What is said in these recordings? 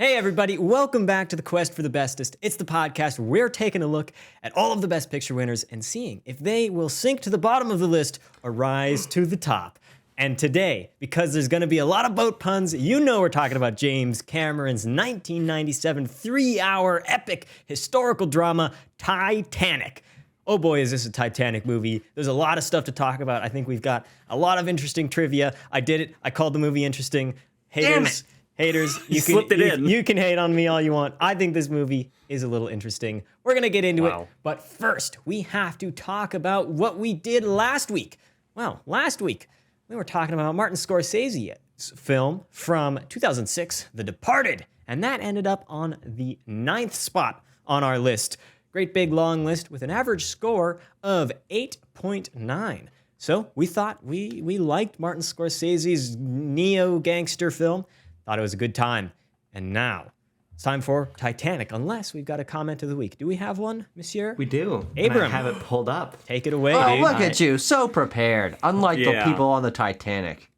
Hey everybody, welcome back to the Quest for the Bestest. It's the podcast where we're taking a look at all of the Best Picture winners and seeing if they will sink to the bottom of the list or rise to the top. And today, because there's going to be a lot of boat puns, you know we're talking about James Cameron's 1997 3-hour epic historical drama, Titanic. Oh boy, is this a Titanic movie. There's a lot of stuff to talk about. I think we've got a lot of interesting trivia. I did it. I called the movie interesting. Haters, you can hate on me all you want. I think this movie is a little interesting. We're going to get into it. But first, we have to talk about what we did last week. Well, last week, we were talking about Martin Scorsese's film from 2006, The Departed. And that ended up on the 9th spot on our list. Great big long list with an average score of 8.9. So we thought we liked Martin Scorsese's neo-gangster film. Thought it was a good time. And now, it's time for Titanic, unless we've got a comment of the week. Do we have one, monsieur? We do. Abram. I have it pulled up. Take it away, Oh, dude. look at you. So prepared. Unlike the people on the Titanic.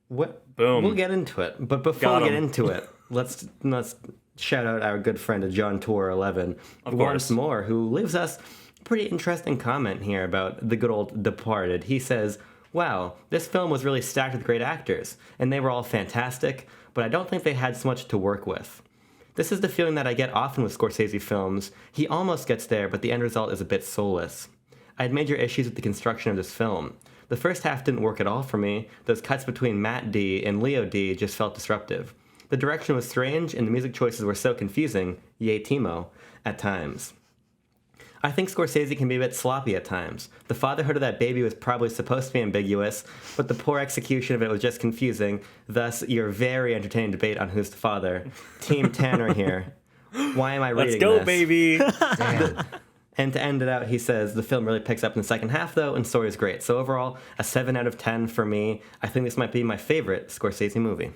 What? Boom. We'll get into it. But before we get into it, let's shout out our good friend John Tour 11 once more, who leaves us a pretty interesting comment here about the good old Departed. He says, "Wow, this film was really stacked with great actors, and they were all fantastic, but I don't think they had so much to work with. This is the feeling that I get often with Scorsese films. He almost gets there, but the end result is a bit soulless. I had major issues with the construction of this film. The first half didn't work at all for me. Those cuts between Matt D and Leo D just felt disruptive. The direction was strange, and the music choices were so confusing, yay Timo, at times. I think Scorsese can be a bit sloppy at times. The fatherhood of that baby was probably supposed to be ambiguous, but the poor execution of it was just confusing. Thus, your very entertaining debate on who's the father. Team Tanner here. Why am I reading this? Let's go, baby. And to end it out, he says, the film really picks up in the second half, though, and story is great. So overall, a 7 out of 10 for me. I think this might be my favorite Scorsese movie.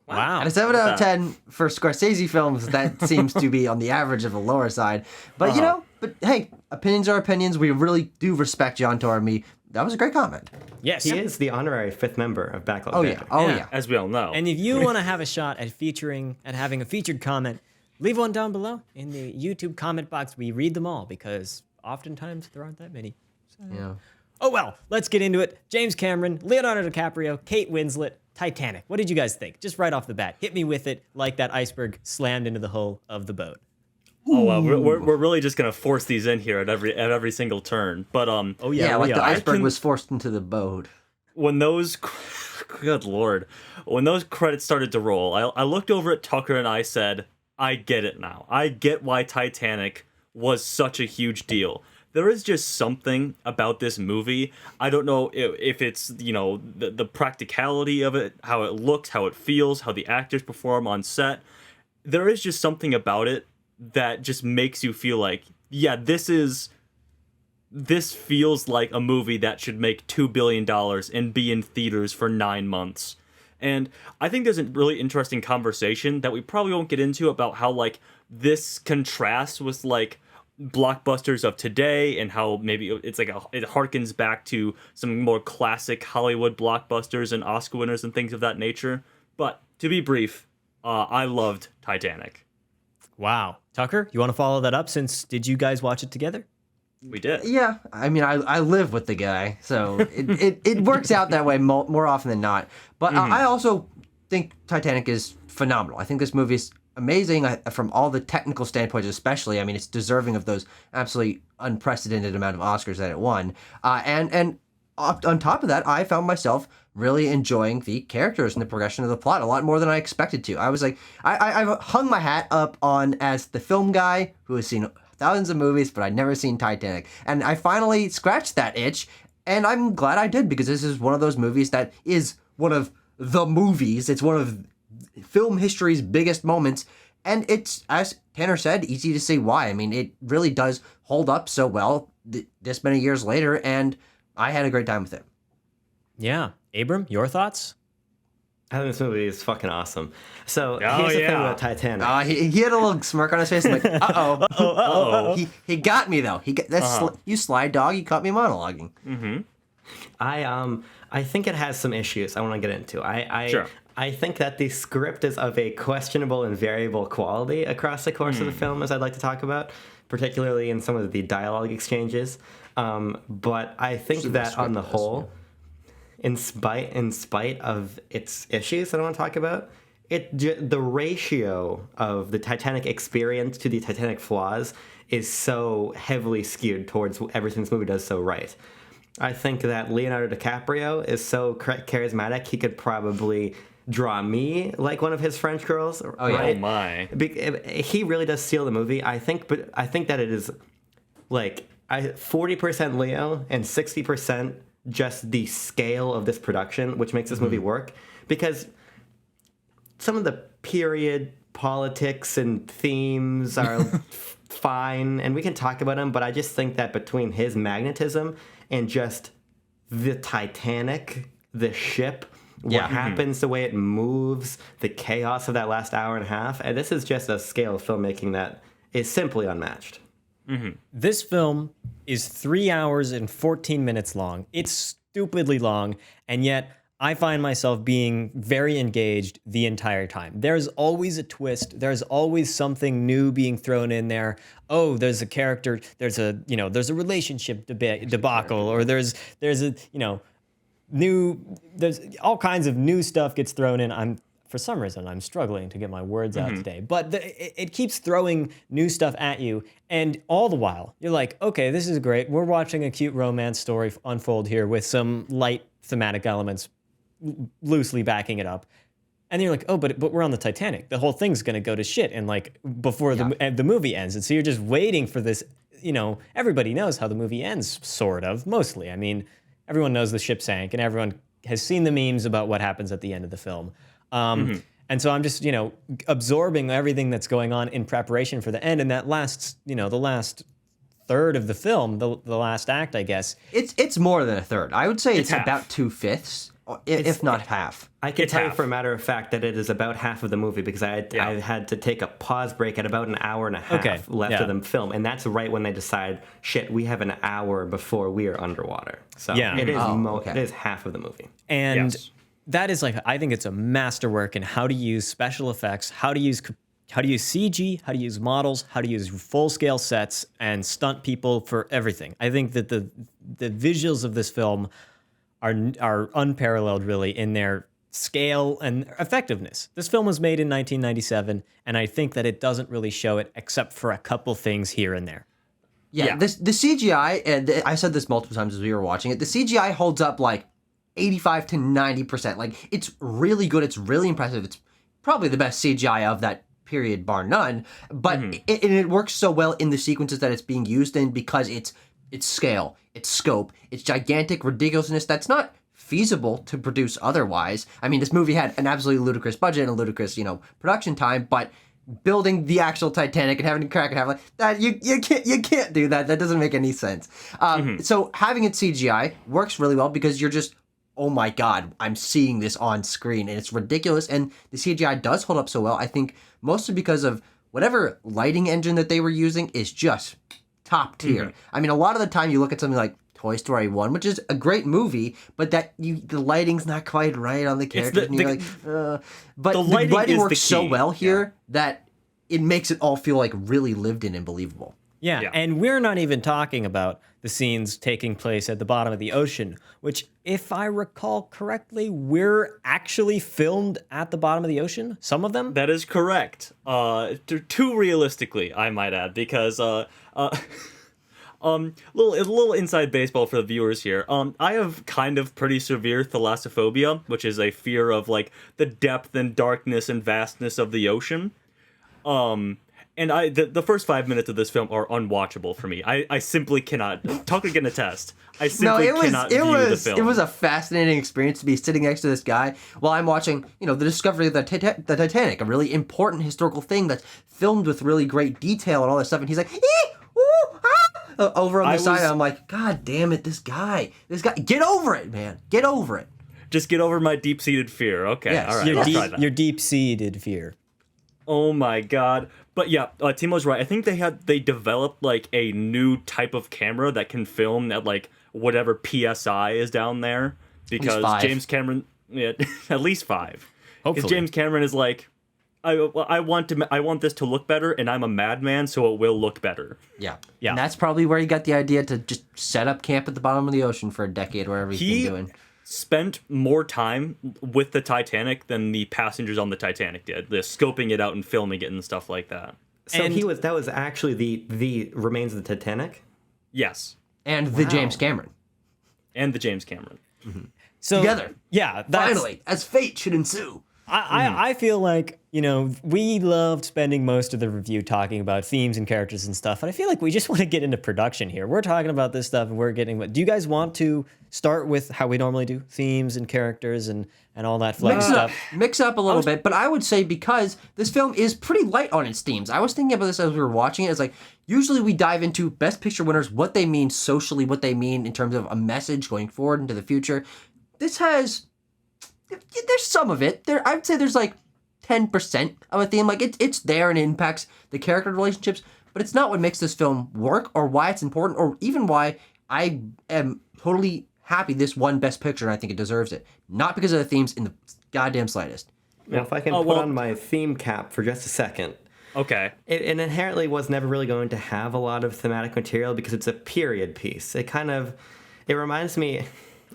Wow. And a 7 out of 10 for Scorsese films, that seems to be on the average of the lower side. But, but hey, opinions are opinions. We really do respect John Tour and me. That was a great comment. Yes. He is the honorary 5th member of Backlog Oh, Bandit. yeah. As we all know. And if you want to have a shot at having a featured comment, leave one down below in the YouTube comment box. We read them all because oftentimes there aren't that many. So. Yeah. Oh well, let's get into it. James Cameron, Leonardo DiCaprio, Kate Winslet, Titanic. What did you guys think? Just right off the bat, hit me with it like that iceberg slammed into the hull of the boat. Oh well, we're really just gonna force these in here at every single turn. But the iceberg was forced into the boat. When those, good lord, when those credits started to roll, I looked over at Tucker and I said, I get it now. I get why Titanic was such a huge deal. There is just something about this movie. I don't know if it's, the practicality of it, how it looks, how it feels, how the actors perform on set. There is just something about it that just makes you feel like, yeah, this feels like a movie that should make $2 billion and be in theaters for 9 months. And I think there's a really interesting conversation that we probably won't get into about how, this contrasts with, blockbusters of today and how maybe it's it harkens back to some more classic Hollywood blockbusters and Oscar winners and things of that nature. But to be brief, I loved Titanic. Wow. Tucker, you want to follow that up did you guys watch it together? We did. Yeah. I mean, I live with the guy, so it works out that way more often than not. But I also think Titanic is phenomenal. I think this movie is amazing from all the technical standpoints, especially. I mean, it's deserving of those absolutely unprecedented amount of Oscars that it won. And on top of that, I found myself really enjoying the characters and the progression of the plot a lot more than I expected to. I was like, I've hung my hat up on as the film guy who has seen thousands of movies, but I'd never seen Titanic. And I finally scratched that itch, and I'm glad I did, because this is one of those movies that is one of the movies. It's one of film history's biggest moments, and it's, as Tanner said, easy to see why. I mean, it really does hold up so well this many years later, and I had a great time with it. Yeah. Abram, your thoughts? I think this movie is fucking awesome. So here's the thing about Titanic. He had a little smirk on his face. I'm like, uh-oh. He got me, though. You slide dog, you caught me monologuing. Mm-hmm. I think it has some issues I want to get into. Sure. I think that the script is of a questionable and variable quality across the course of the film, as I'd like to talk about, particularly in some of the dialogue exchanges. But I think that on the whole, in spite of its issues that I want to talk about, the ratio of the Titanic experience to the Titanic flaws is so heavily skewed towards everything this movie does so right. I think that Leonardo DiCaprio is so charismatic, he could probably draw me like one of his French girls. Oh, yeah. Right? Oh my. He really does steal the movie. I think that it is like 40% Leo and 60% just the scale of this production, which makes this movie work. Because some of the period politics and themes are fine, and we can talk about them, but I just think that between his magnetism and just the Titanic, the ship, what happens, the way it moves, the chaos of that last hour and a half, and this is just a scale of filmmaking that is simply unmatched. This film is 3 hours and 14 minutes long. It's stupidly long, and yet I find myself being very engaged the entire time. There's always a twist. There's always something new being thrown in there. Oh, there's a character. There's a relationship debacle, or there's a there's all kinds of new stuff gets thrown in. For some reason, I'm struggling to get my words out today, but it keeps throwing new stuff at you, and all the while, you're like, okay, this is great. We're watching a cute romance story unfold here with some light thematic elements loosely backing it up. And then you're like, oh, but we're on the Titanic. The whole thing's going to go to shit and like before the movie ends. And so you're just waiting for this, everybody knows how the movie ends, sort of, mostly. I mean, everyone knows the ship sank and everyone has seen the memes about what happens at the end of the film. And so I'm just, absorbing everything that's going on in preparation for the end. And that last, the last third of the film, the last act, I guess. It's more than a third. I would say it's about 2/5, if not half. I can tell you for a matter of fact that it is about half of the movie because I had to take a pause break at about an hour and a half left of the film. And that's right when they decide, shit, we have an hour before we are underwater. So it is it is half of the movie. And that is I think it's a masterwork in how to use special effects, how to use CG, how to use models, how to use full-scale sets and stunt people for everything. I think that the visuals of this film are unparalleled, really, in their scale and effectiveness. This film was made in 1997, and I think that it doesn't really show it except for a couple things here and there. Yeah. The CGI, and I said this multiple times as we were watching it, the CGI holds up like 85 to 90%. Like, it's really good. It's really impressive. It's probably the best CGI of that period, bar none. But it works so well in the sequences that it's being used in because it's scale, it's scope, it's gigantic ridiculousness that's not feasible to produce otherwise. I mean, this movie had an absolutely ludicrous budget and a ludicrous, production time, but building the actual Titanic and having to crack it half like that, you can't do that. That doesn't make any sense. So having it CGI works really well because you're just, oh my God, I'm seeing this on screen and it's ridiculous. And the CGI does hold up so well, I think mostly because of whatever lighting engine that they were using is just top tier. I mean, a lot of the time you look at something like Toy Story 1, which is a great movie, but the lighting's not quite right on the characters. But the lighting works so well here that it makes it all feel like really lived in and believable. Yeah, and we're not even talking about the scenes taking place at the bottom of the ocean, which, if I recall correctly, we're actually filmed at the bottom of the ocean, some of them? That is correct. Too realistically, I might add, because little inside baseball for the viewers here. I have kind of pretty severe thalassophobia, which is a fear of like the depth and darkness and vastness of the ocean. And the first 5 minutes of this film are unwatchable for me. I simply cannot. Tucker can attest. I simply cannot view the film. It was a fascinating experience to be sitting next to this guy while I'm watching, the discovery of the Titanic, a really important historical thing that's filmed with really great detail and all that stuff. And he's like, over on the side, I'm like, God damn it, this guy, get over it, man, get over it. Just get over my deep-seated fear. Okay, yes. All right, I'll try that. Your deep-seated fear. Oh my God. But yeah, Timo's right. I think they developed like a new type of camera that can film at like whatever PSI is down there, because James Cameron, at least 5. Because James Cameron is like, I want this to look better, and I'm a madman, so it will look better. Yeah. And that's probably where he got the idea to just set up camp at the bottom of the ocean for a decade, wherever he's been doing. Spent more time with the Titanic than the passengers on the Titanic did. The scoping it out and filming it and stuff like that. So that was actually the remains of the Titanic? Yes. And the James Cameron. And the James Cameron. Mm-hmm. So together. Yeah. Finally, as fate should ensue. I feel like, we loved spending most of the review talking about themes and characters and stuff, and I feel like we just want to get into production here. We're talking about this stuff, and do you guys want to start with how we normally do, themes and characters and all that fun stuff? Mix up a little bit, but I would say because this film is pretty light on its themes. I was thinking about this as we were watching it. It's like, usually we dive into Best Picture winners, what they mean socially, what they mean in terms of a message going forward into the future. This has... There's some of it. I would say there's like 10% of a theme. Like it's there and it impacts the character relationships, but it's not what makes this film work or why it's important or even why I am totally happy this won Best Picture and I think it deserves it. Not because of the themes in the goddamn slightest. Well, if I can put on my theme cap for just a second. Okay. It inherently was never really going to have a lot of thematic material because it's a period piece. It reminds me,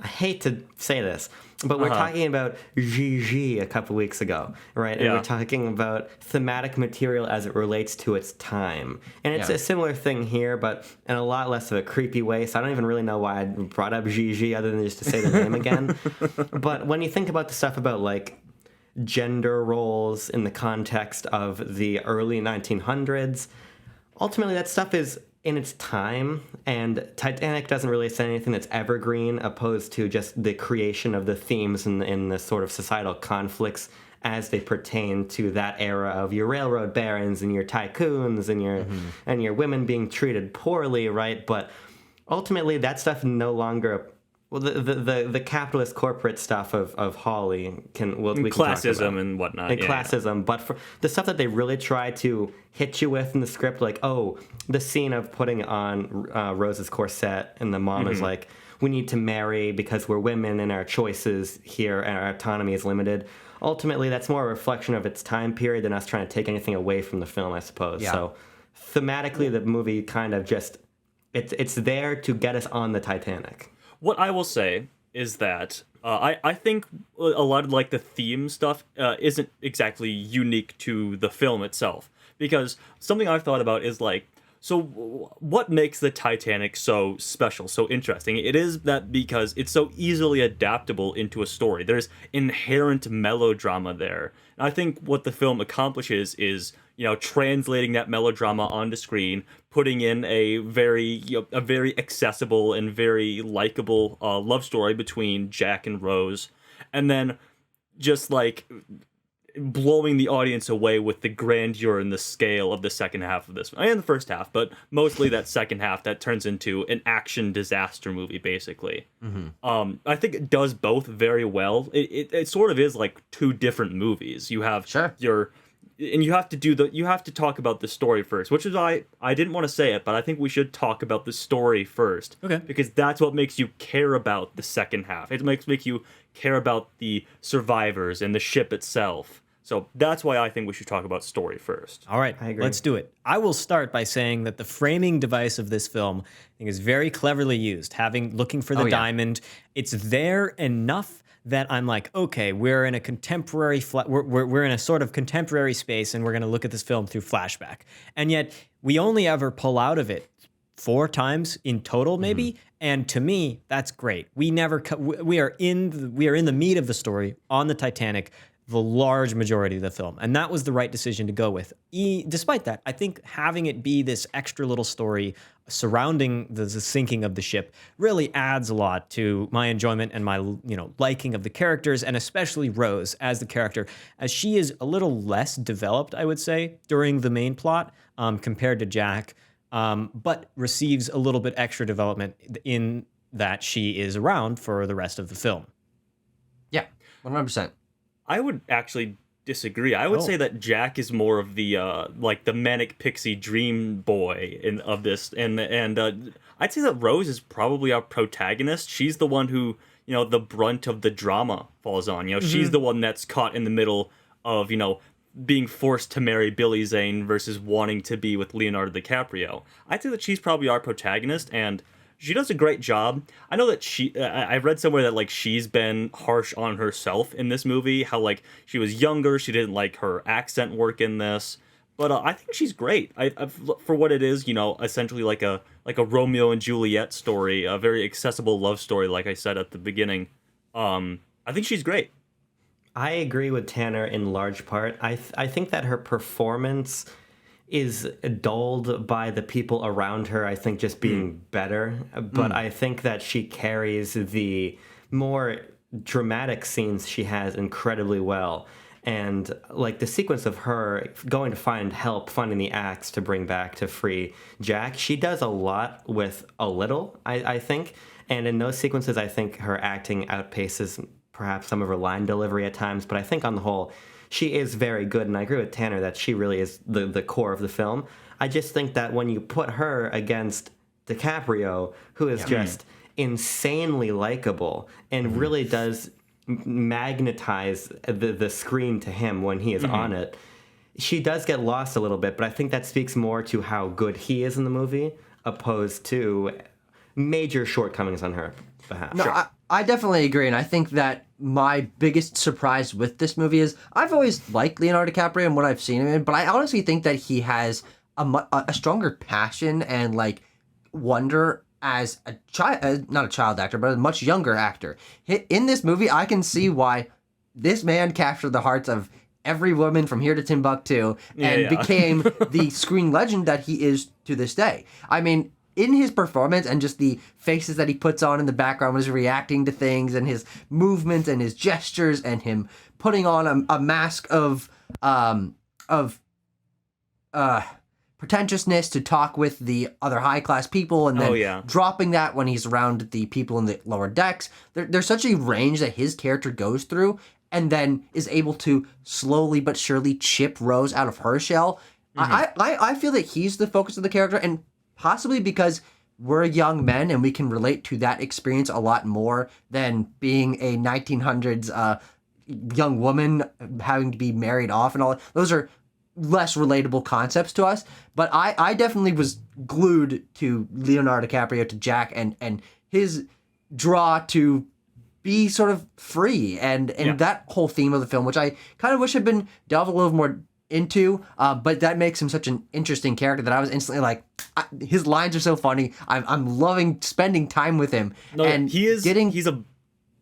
I hate to say this, but we're talking about Gigi a couple weeks ago, right? And we're talking about thematic material as it relates to its time. And it's a similar thing here, but in a lot less of a creepy way. So I don't even really know why I brought up Gigi other than just to say the name again. But when you think about the stuff about like gender roles in the context of the early 1900s, ultimately that stuff is in its time, and Titanic doesn't really say anything that's evergreen opposed to just the creation of the themes and the sort of societal conflicts as they pertain to that era of your railroad barons and your tycoons and your women being treated poorly, right? But ultimately that stuff no longer... Well, the capitalist corporate stuff of Hawley we can classism and whatnot, and classism, but for the stuff that they really try to hit you with in the script, like the scene of putting on Rose's corset, and the mom is like, "We need to marry because we're women and our choices here and our autonomy is limited." Ultimately, that's more a reflection of its time period than us trying to take anything away from the film, I suppose. Yeah. So thematically, the movie kind of just it's there to get us on the Titanic. What I will say is that I think a lot of like the theme stuff isn't exactly unique to the film itself, because something I've thought about is like, so what makes the Titanic so special, so interesting? It is that because it's so easily adaptable into a story. There's inherent melodrama there. And I think what the film accomplishes is, translating that melodrama onto screen, putting in a very accessible and very likable love story between Jack and Rose, and then just like blowing the audience away with the grandeur and the scale of the second half of this, and the first half, but mostly that second half that turns into an action disaster movie, basically. I think it does both very well. It sort of is like two different movies. You have and you have to talk about the story first, which is why I didn't want to say it, but I think we should talk about the story first. Okay. Because that's what makes you care about the second half. It makes you care about the survivors and the ship itself. So that's why I think we should talk about story first. All right, I agree. Let's do it. I will start by saying that the framing device of this film, I think, is very cleverly used. Looking for the diamond, it's there enough that I'm like, okay, we're in a contemporary, we're in a sort of contemporary space, and we're going to look at this film through flashback. And yet, we only ever pull out of it 4 times in total, maybe. And to me, that's great. We are in the meat of the story on the Titanic the large majority of the film, and that was the right decision to go with. Despite that, I think having it be this extra little story surrounding the sinking of the ship really adds a lot to my enjoyment and my liking of the characters, and especially Rose as the character, as she is a little less developed, I would say, during the main plot compared to Jack, but receives a little bit extra development in that she is around for the rest of the film. Yeah, 100%. I would actually disagree. I would say that Jack is more of the like the manic pixie dream boy of this, and I'd say that Rose is probably our protagonist. She's the one who, you know, the brunt of the drama falls on. You know, she's the one that's caught in the middle of, you know, being forced to marry Billy Zane versus wanting to be with Leonardo DiCaprio. I'd say that she's probably our protagonist, and she does a great job. I know that I read somewhere that, like, she's been harsh on herself in this movie, how, like, she was younger, she didn't like her accent work in this, but I think she's great. For what it is, you know, essentially like a Romeo and Juliet story, a very accessible love story, like I said at the beginning. I think she's great. I agree with Tanner in large part. I think that her performance is dulled by the people around her, I think, just being better. But I think that she carries the more dramatic scenes she has incredibly well. And, like, the sequence of her going to find help, finding the axe to bring back to free Jack, she does a lot with a little, I think. And in those sequences, I think her acting outpaces perhaps some of her line delivery at times. But I think on the whole, she is very good, and I agree with Tanner that she really is the core of the film. I just think that when you put her against DiCaprio, who is just insanely likable and really does magnetize the screen to him when he is on it, she does get lost a little bit, but I think that speaks more to how good he is in the movie opposed to major shortcomings on her behalf. No, I definitely agree, and I think that my biggest surprise with this movie is I've always liked Leonardo DiCaprio and what I've seen him in, but I honestly think that he has a stronger passion and, like, wonder as a child, not a child actor, but a much younger actor. In this movie, I can see why this man captured the hearts of every woman from here to Timbuktu and became the screen legend that he is to this day. I mean, in his performance and just the faces that he puts on in the background when he's reacting to things and his movements and his gestures and him putting on a mask of pretentiousness to talk with the other high-class people and then dropping that when he's around the people in the lower decks. There's such a range that his character goes through and then is able to slowly but surely chip Rose out of her shell. I feel that he's the focus of the character, and possibly because we're young men and we can relate to that experience a lot more than being a 1900s young woman having to be married off and all that. Those are less relatable concepts to us. But I definitely was glued to Leonardo DiCaprio, to Jack, and his draw to be sort of free and that whole theme of the film, which I kind of wish had been delved a little more into, but that makes him such an interesting character that I was instantly like, his lines are so funny. I'm loving spending time with him. No, and he's a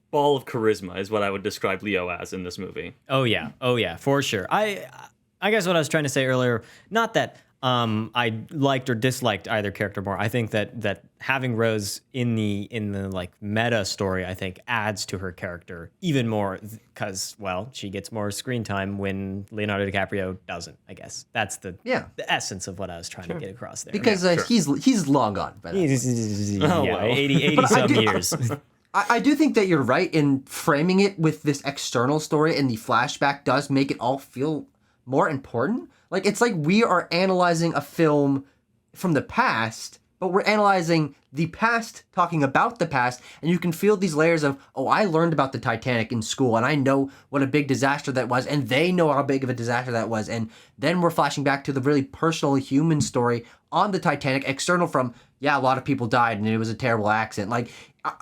ball of charisma is what I would describe Leo as in this movie. Oh yeah, for sure. I guess what I was trying to say earlier, not that I liked or disliked either character more. I think that having Rose in the like meta story, I think adds to her character even more because, well, she gets more screen time when Leonardo DiCaprio doesn't. I guess that's the essence of what I was trying to get across there. Because he's long gone. By that point. 80 some years. I do think that you're right in framing it with this external story, and the flashback does make it all feel more important. Like, it's like we are analyzing a film from the past, but we're analyzing the past, talking about the past, and you can feel these layers of, oh, I learned about the Titanic in school, and I know what a big disaster that was, and they know how big of a disaster that was, and then we're flashing back to the really personal human story on the Titanic, external from, a lot of people died, and it was a terrible accident. Like,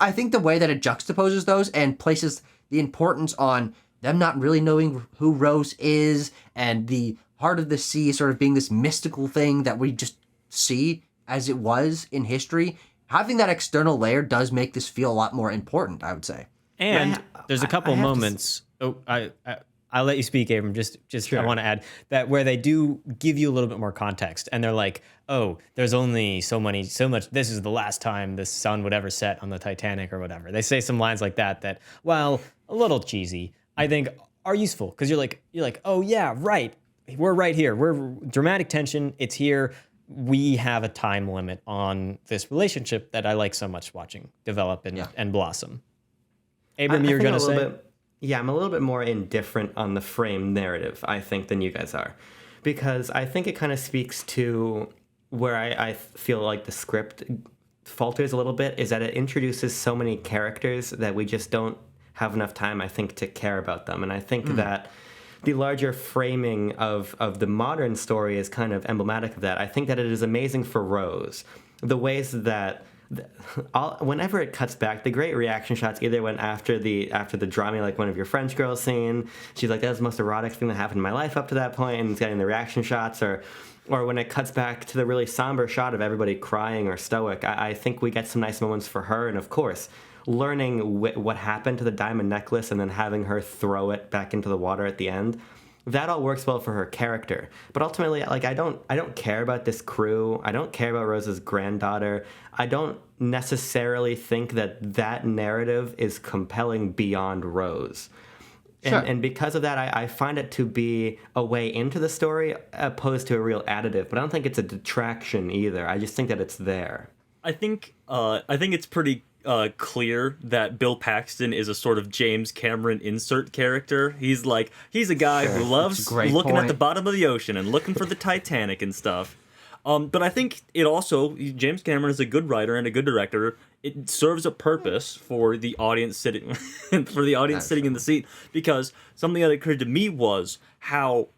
I think the way that it juxtaposes those and places the importance on them not really knowing who Rose is, and the Heart of the Sea sort of being this mystical thing that we just see as it was in history. Having that external layer does make this feel a lot more important, I would say. And there's a couple moments. I'll let you speak, Abram. Just sure. I want to add that where they do give you a little bit more context, and they're like, oh, there's only so much. This is the last time the sun would ever set on the Titanic or whatever. They say some lines like that, while a little cheesy, I think are useful because you're like, oh yeah, right. We're right here. We're dramatic tension. It's here. We have a time limit on this relationship that I like so much watching develop and blossom. Abram, you were going to say? Yeah, I'm a little bit more indifferent on the frame narrative, I think, than you guys are. Because I think it kind of speaks to where I feel like the script falters a little bit, is that it introduces so many characters that we just don't have enough time, I think, to care about them. And I think that the larger framing of the modern story is kind of emblematic of that. I think that it is amazing for Rose. The ways that whenever it cuts back, the great reaction shots, either when after the drama, like one of your French girls scene, she's like, that's the most erotic thing that happened in my life up to that point, and it's getting the reaction shots, or when it cuts back to the really somber shot of everybody crying or stoic. I think we get some nice moments for her, and of course, learning what happened to the diamond necklace and then having her throw it back into the water at the end. That all works well for her character. But ultimately, like, I don't care about this crew. I don't care about Rose's granddaughter. I don't necessarily think that narrative is compelling beyond Rose. Sure. And because of that, I find it to be a way into the story opposed to a real additive. But I don't think it's a detraction either. I just think that it's there. I think it's pretty clear that Bill Paxton is a sort of James Cameron insert character. He's a guy who loves looking at the bottom of the ocean and looking for the Titanic and stuff. But I think it also, James Cameron is a good writer and a good director. It serves a purpose for the audience sitting sitting in the seat, because something that occurred to me was how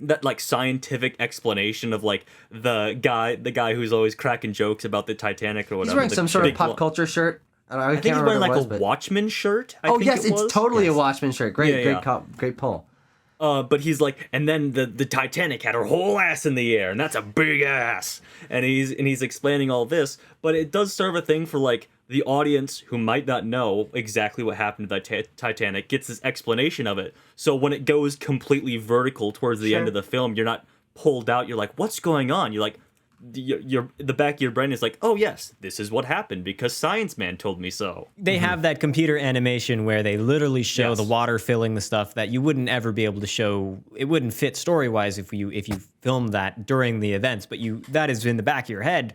that like scientific explanation of like the guy who's always cracking jokes about the Titanic or whatever. He's wearing some sort of pop culture shirt. I think he's wearing like a Watchmen shirt. It's totally a Watchmen shirt. Great pull. But he's like, and then the Titanic had her whole ass in the air, and that's a big ass. And he's explaining all this, but it does serve a thing for like the audience who might not know exactly what happened to the Titanic gets this explanation of it. So when it goes completely vertical towards the end of the film, you're not pulled out. You're like, what's going on? You're like, the back of your brain is like, oh yes, this is what happened because Science Man told me so. They have that computer animation where they literally show the water filling the stuff that you wouldn't ever be able to show. It wouldn't fit story wise if you filmed that during the events, but that is in the back of your head.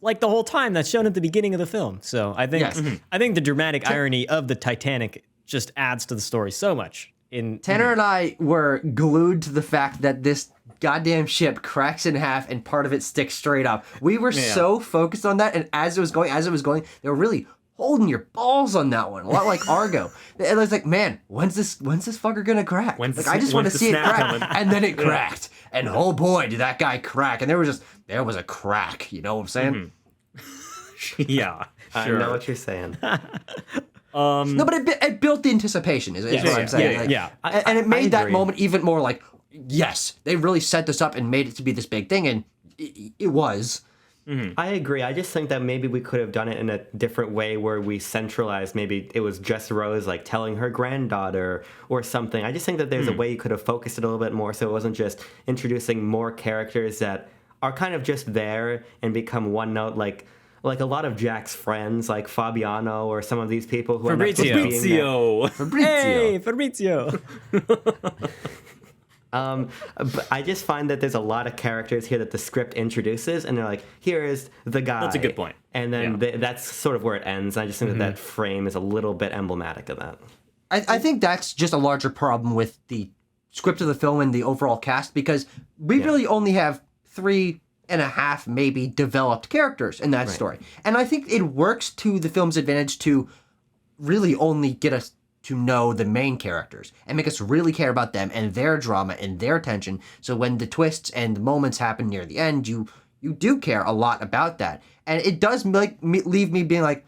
Like the whole time, that's shown at the beginning of the film. So I think I think the dramatic irony of the Titanic just adds to the story so much. Tanner and I were glued to the fact that this goddamn ship cracks in half and part of it sticks straight up. We were so focused on that, and as it was going, they were really holding your balls on that one. A lot like Argo. It was like, man, when's this fucker gonna crack? I just want to see it crack. And then it cracked. And oh boy, did that guy crack. And there was a crack. You know what I'm saying? Yeah. Sure. I know what you're saying. No, but it built the anticipation, is what I'm saying. And it made that moment even more like, yes, they really set this up and made it to be this big thing, and it was. Mm-hmm. I agree. I just think that maybe we could have done it in a different way where we centralized, maybe it was just Rose like telling her granddaughter or something. I just think that there's a way you could have focused it a little bit more so it wasn't just introducing more characters that are kind of just there and become one note, like a lot of Jack's friends, like Fabiano or some of these people who Fabrizio. Hey, Fabrizio. But I just find that there's a lot of characters here that the script introduces, and they're like, here is the guy. That's a good point. And then that's sort of where it ends. I just think that frame is a little bit emblematic of that. I think that's just a larger problem with the script of the film and the overall cast, because we really only have 3.5 maybe developed characters in that story. And I think it works to the film's advantage to really only get us to know the main characters and make us really care about them and their drama and their tension. So when the twists and the moments happen near the end, you do care a lot about that. And it does leave me being like,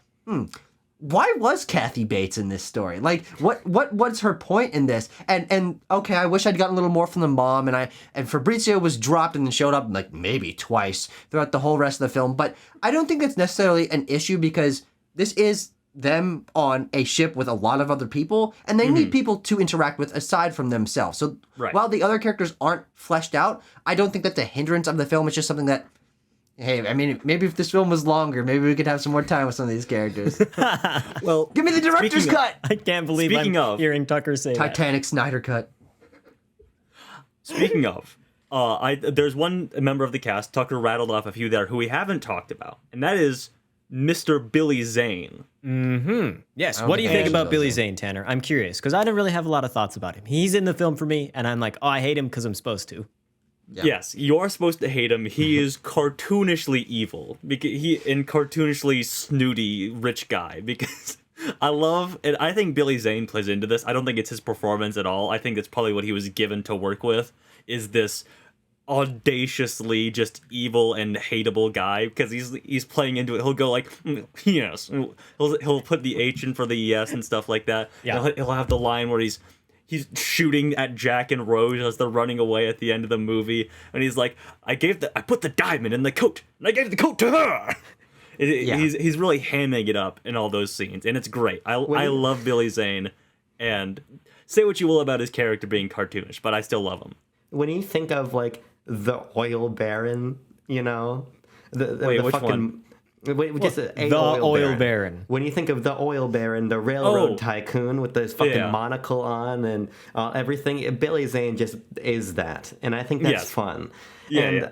why was Kathy Bates in this story? Like, what's her point in this? And okay, I wish I'd gotten a little more from the mom, and Fabrizio was dropped and then showed up like maybe twice throughout the whole rest of the film. But I don't think it's necessarily an issue, because this is them on a ship with a lot of other people, and they need people to interact with aside from themselves. So while the other characters aren't fleshed out, I don't think that's a hindrance of the film. It's just something that, hey, I mean, maybe if this film was longer, maybe we could have some more time with some of these characters. Well, give me the director's cut. I can't believe I'm hearing Tucker say Titanic Snyder cut. Speaking of, there's one member of the cast, Tucker rattled off a few there, who we haven't talked about, and that is Mr. Billy Zane. Yes. What do you think about Billy Zane, Tanner? I'm curious because I don't really have a lot of thoughts about him. He's in the film for me, and I'm like, oh, I hate him because I'm supposed to. Yeah. Yes, you are supposed to hate him. He is cartoonishly evil. And cartoonishly snooty rich guy. Because I think Billy Zane plays into this. I don't think it's his performance at all. I think it's probably what he was given to work with. Is this audaciously just evil and hateable guy, because he's playing into it. He'll go like, yes. He'll put the H in for the yes and stuff like that. Yeah. He'll have the line where he's shooting at Jack and Rose as they're running away at the end of the movie, and he's like, I put the diamond in the coat, and I gave the coat to her. He's really hamming it up in all those scenes, and it's great. I love Billy Zane, and say what you will about his character being cartoonish, but I still love him. When you think of like the oil baron, the which fucking one? The oil baron. When you think of the oil baron, the railroad tycoon with this fucking monocle on and everything, Billy Zane just is that, and I think that's fun. Is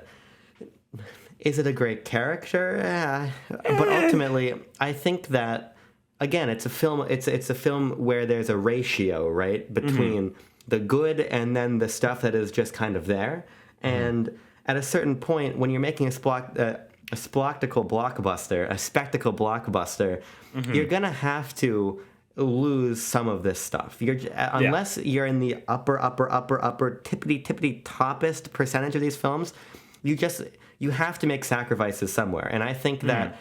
it a great character? But ultimately, I think that again, it's a film. It's a film where there's a ratio, right, between the good and then the stuff that is just kind of there. And at a certain point, when you're making a spectacle blockbuster, you're gonna have to lose some of this stuff. Unless you're in the upper tippity toppest percentage of these films, you have to make sacrifices somewhere. And I think that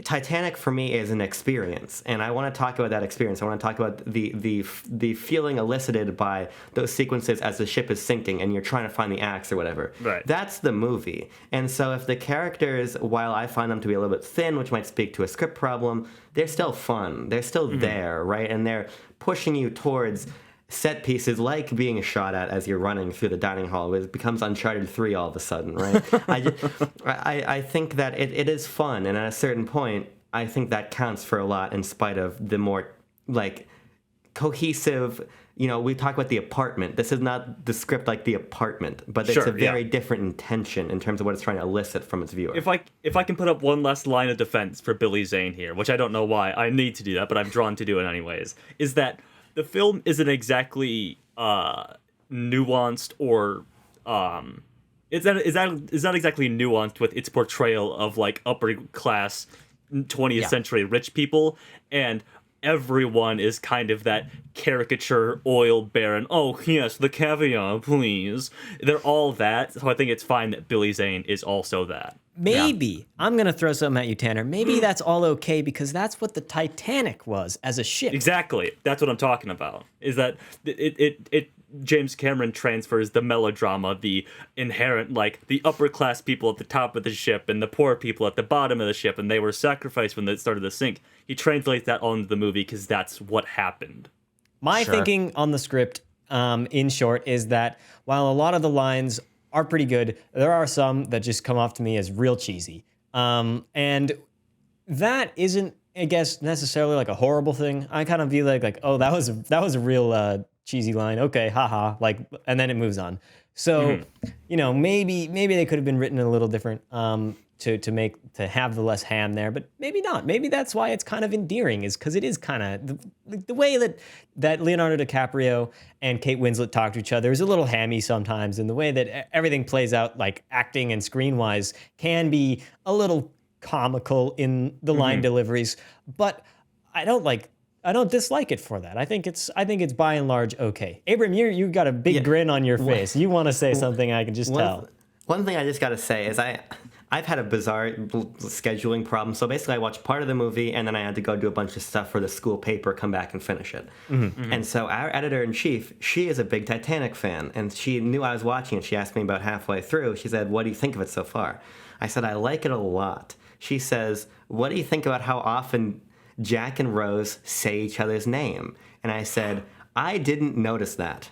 Titanic for me is an experience, and I want to talk about that experience. I want to talk about the feeling elicited by those sequences as the ship is sinking and you're trying to find the axe or whatever. Right. That's the movie. And so if the characters, while I find them to be a little bit thin, which might speak to a script problem, they're still fun. They're still there, right? And they're pushing you towards set pieces like being shot at as you're running through the dining hall. It becomes Uncharted 3 all of a sudden, right? I think that it is fun, and at a certain point, I think that counts for a lot in spite of the more, like, cohesive, we talk about The Apartment. This is not the script like The Apartment, but it's a very different intention in terms of what it's trying to elicit from its viewer. If I can put up one last line of defense for Billy Zane here, which I don't know why I need to do that, but I'm drawn to do it anyways, is that the film isn't exactly nuanced or it's not exactly nuanced with its portrayal of like upper class 20th century rich people, and everyone is kind of that caricature oil baron. Oh yes, the caviar, please. They're all that, so I think it's fine that Billy Zane is also that. Maybe. I'm going to throw something at you, Tanner. Maybe that's all okay because that's what the Titanic was as a ship. Exactly. That's what I'm talking about. Is that it James Cameron transfers the melodrama, the inherent, like, the upper class people at the top of the ship and the poor people at the bottom of the ship, and they were sacrificed when it started to sink. He translates that onto the movie because that's what happened. My thinking on the script, in short, is that while a lot of the lines are pretty good, there are some that just come off to me as real cheesy. And that isn't, I guess, necessarily like a horrible thing. I kind of view like, oh, that was a real cheesy line. Okay, haha, like, and then it moves on. So, maybe they could have been written a little different to have the less ham there, but maybe not. Maybe that's why it's kind of endearing, is because it is kind of the way that Leonardo DiCaprio and Kate Winslet talk to each other is a little hammy sometimes, and the way that everything plays out, like acting and screen wise, can be a little comical in the line deliveries. But I don't dislike it for that. I think it's by and large okay. Abram, you got a big grin on your face. You want to say something? I can just tell. One thing I just got to say is I've had a bizarre scheduling problem. So basically, I watched part of the movie, and then I had to go do a bunch of stuff for the school paper, come back and finish it. And so our editor-in-chief, she is a big Titanic fan, and she knew I was watching it. She asked me about halfway through. She said, "What do you think of it so far?" I said, "I like it a lot." She says, "What do you think about how often Jack and Rose say each other's name?" And I said, "I didn't notice that.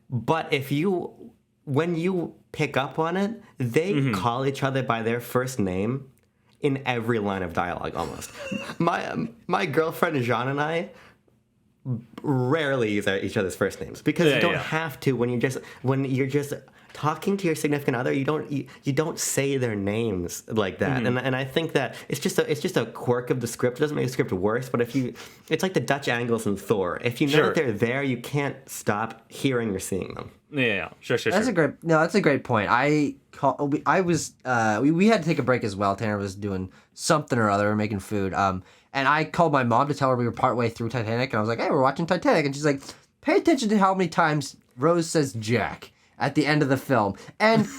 But when you pick up on it, they call each other by their first name in every line of dialogue almost." My girlfriend Jean and I, rarely use each other's first names because you don't have to when you're just talking to your significant other. You don't say their names like that, and I think that it's just a quirk of the script. It doesn't make the script worse, but it's like the Dutch angles in Thor. If you know that they're there, you can't stop hearing or seeing them. Yeah, sure. That's a great point. We had to take a break as well. Tanner was doing something or other, making food. And I called my mom to tell her we were partway through Titanic, and I was like, "Hey, we're watching Titanic," and she's like, "Pay attention to how many times Rose says Jack at the end of the film," and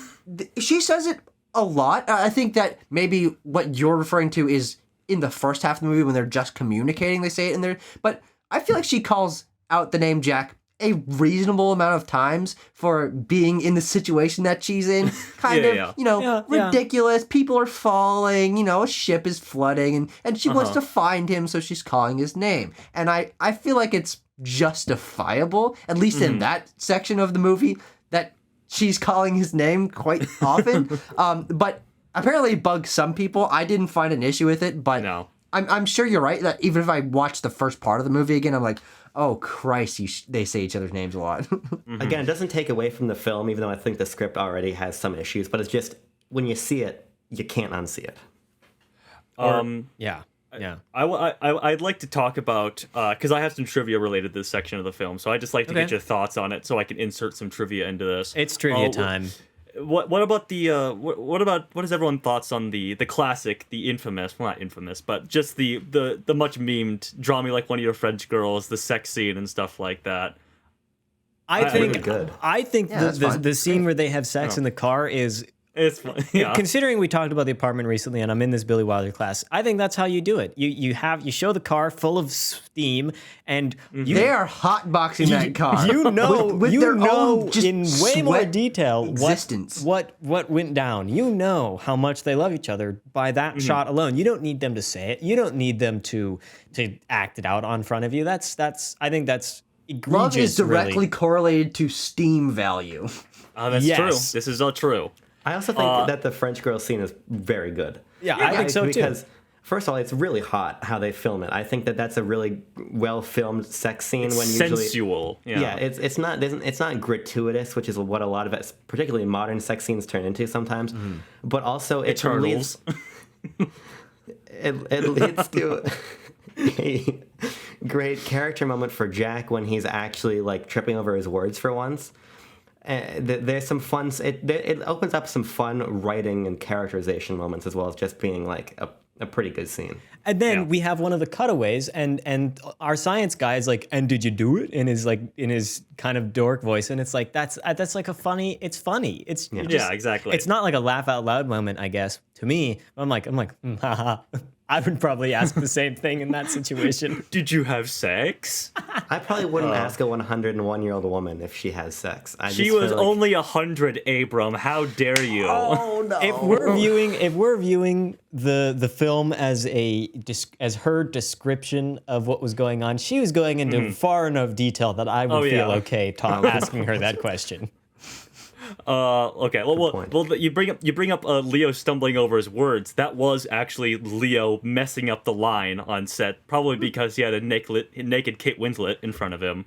she says it a lot. I think that maybe what you're referring to is in the first half of the movie when they're just communicating, they say it in there. But I feel like she calls out the name Jack a reasonable amount of times for being in the situation that she's in. Ridiculous. People are falling, a ship is flooding, and she wants to find him, so she's calling his name. And I feel like it's justifiable, at least in that section of the movie, that she's calling his name quite often. But apparently it bugs some people. I didn't find an issue with it, but no. I'm sure you're right that even if I watch the first part of the movie again, I'm like, oh, Christ, they say each other's names a lot. Again, it doesn't take away from the film, even though I think the script already has some issues, but it's just, when you see it, you can't unsee it. Yeah. I'd like to talk about, because I have some trivia related to this section of the film, so I'd just like to get your thoughts on it so I can insert some trivia into this. It's trivia time. What about what is everyone's thoughts on the classic, the infamous, well, not infamous, but just the much memed "Draw Me Like One of Your French Girls," the sex scene and stuff like that? I think really good. I think the scene where they have sex in the car is. It's fun. Yeah. Considering we talked about The Apartment recently, and I'm in this Billy Wilder class, I think that's how you do it. You show the car full of steam, and they are hotboxing that car. With their own in way more detail existence. what went down. You know how much they love each other by that shot alone. You don't need them to say it. You don't need them to act it out on front of you. That's I think that's egregious. Love is directly really. correlated to steam value. That's true. This is all true. I also think that the French girl scene is very good. Yeah, I think so too. Because first of all, it's really hot how they film it. I think that's a really well filmed sex scene. It's when sensual. Usually, it's not gratuitous, which is what a lot of it, particularly modern sex scenes, turn into sometimes. But also it leads to a great character moment for Jack when he's actually like tripping over his words for once. There's some fun. It opens up some fun writing and characterization moments as well as just being like a pretty good scene. And then we have one of the cutaways, and our science guy is like, "And did you do it?" in his kind of dork voice, and it's like that's like a funny. It's funny. It's exactly. It's not like a laugh out loud moment, I guess, to me. I'm like, haha. I would probably ask the same thing in that situation. Did you have sex? I probably wouldn't ask a 101-year-old woman if she has sex. She was only 100, Abram. How dare you? Oh no! If we're viewing the film as her description of what was going on, she was going into far enough detail that I would feel okay asking her that question. Okay. Well, you bring up Leo stumbling over his words. That was actually Leo messing up the line on set, probably because he had a naked Kate Winslet in front of him.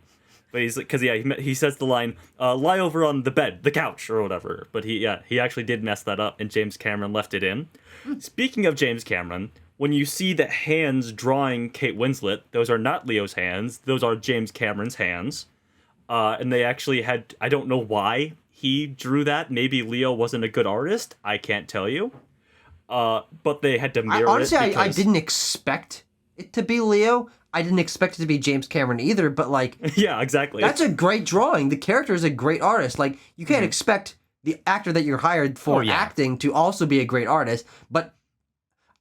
But he says the line, "Lie over on the bed, the couch, or whatever." But he actually did mess that up, and James Cameron left it in. Speaking of James Cameron, when you see the hands drawing Kate Winslet, those are not Leo's hands; those are James Cameron's hands. And they actually had, I don't know why he drew that. Maybe Leo wasn't a good artist. I can't tell you. But they had to mirror honestly, it. I didn't expect it to be Leo. I didn't expect it to be James Cameron either, but like... Yeah, exactly. That's a great drawing. The character is a great artist. Like, you can't expect the actor that you're hired for acting to also be a great artist, but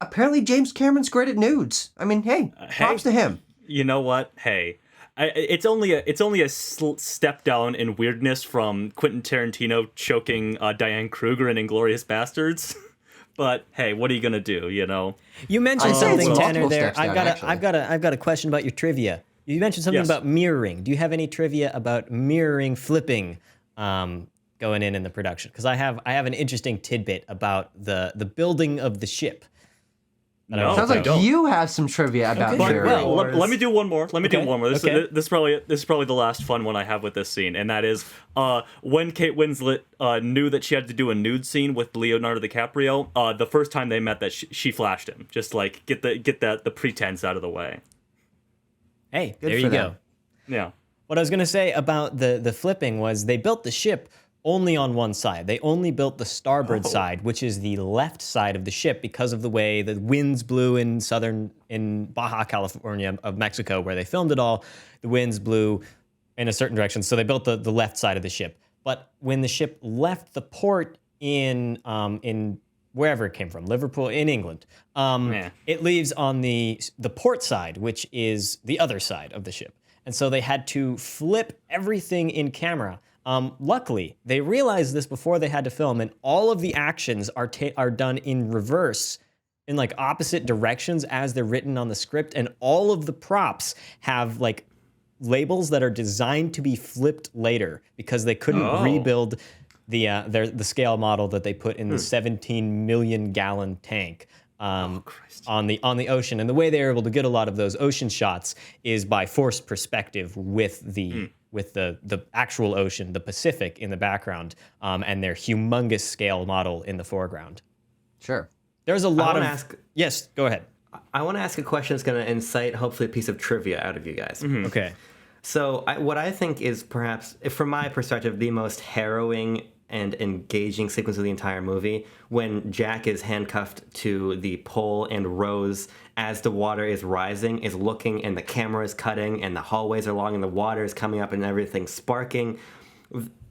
apparently James Cameron's great at nudes. I mean, hey, props to him. You know what? Hey. It's only a step down in weirdness from Quentin Tarantino choking Diane Kruger in Inglourious Bastards, but hey, what are you gonna do? You know. You mentioned something, Tanner. There, I've got a question about your trivia. You mentioned something about mirroring. Do you have any trivia about mirroring, flipping, going in the production? Because I have an interesting tidbit about the building of the ship. No. Sounds I like don't. you have some trivia about Okay. Jerry. Well, Let me do one more. Let me do Okay, one more. This is probably the last fun one I have with this scene, and that is when Kate Winslet knew that she had to do a nude scene with Leonardo DiCaprio. The first time they met, that she flashed him, just like get the pretense out of the way. Hey, Good there for you them. go. Yeah. What I was going to say about the flipping was they built the ship only on one side. They only built the starboard side, which is the left side of the ship, because of the way the winds blew in Baja California of Mexico, where they filmed it all. The winds blew in a certain direction, so they built the left side of the ship. But when the ship left the port in wherever it came from, Liverpool, in England, it leaves on the port side, which is the other side of the ship. And so they had to flip everything in camera. Luckily, they realized this before they had to film, and all of the actions are done in reverse, in like opposite directions as they're written on the script, and all of the props have like labels that are designed to be flipped later because they couldn't rebuild the scale model that they put in the 17 million gallon tank. On the ocean, and the way they were able to get a lot of those ocean shots is by forced perspective with the actual ocean, the Pacific, in the background, and their humongous scale model in the foreground. Sure. There's a lot of. ask, Yes, go ahead. I want to ask a question that's going to incite, hopefully, a piece of trivia out of you guys. Okay. So, what I think is perhaps, from my perspective, the most harrowing and engaging sequence of the entire movie, when Jack is handcuffed to the pole and Rose, as the water is rising, is looking, and the camera is cutting, and the hallways are long, and the water is coming up, and everything's sparking.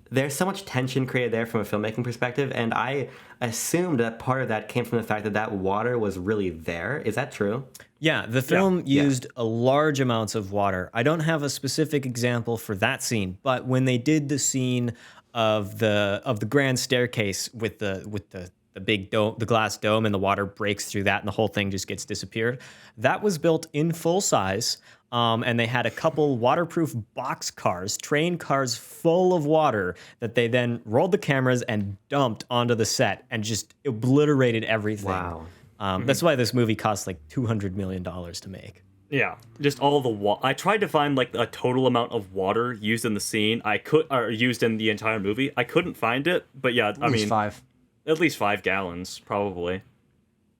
There's so much tension created there from a filmmaking perspective, and I assumed that part of that came from the fact that that water was really there. Is that true? Yeah, the film used a large amounts of water. I don't have a specific example for that scene, but when they did the scene of the grand staircase with the big dome, the glass dome, and the water breaks through that, and the whole thing just gets disappeared, that was built in full size. And they had a couple waterproof box cars, train cars full of water, that they then rolled the cameras and dumped onto the set and just obliterated everything. Wow. That's why this movie cost like $200 million to make. Yeah, just all the water. I tried to find like a total amount of water used in the scene. Or used in the entire movie. I couldn't find it, but yeah, At least 5. At least 5 gallons, probably.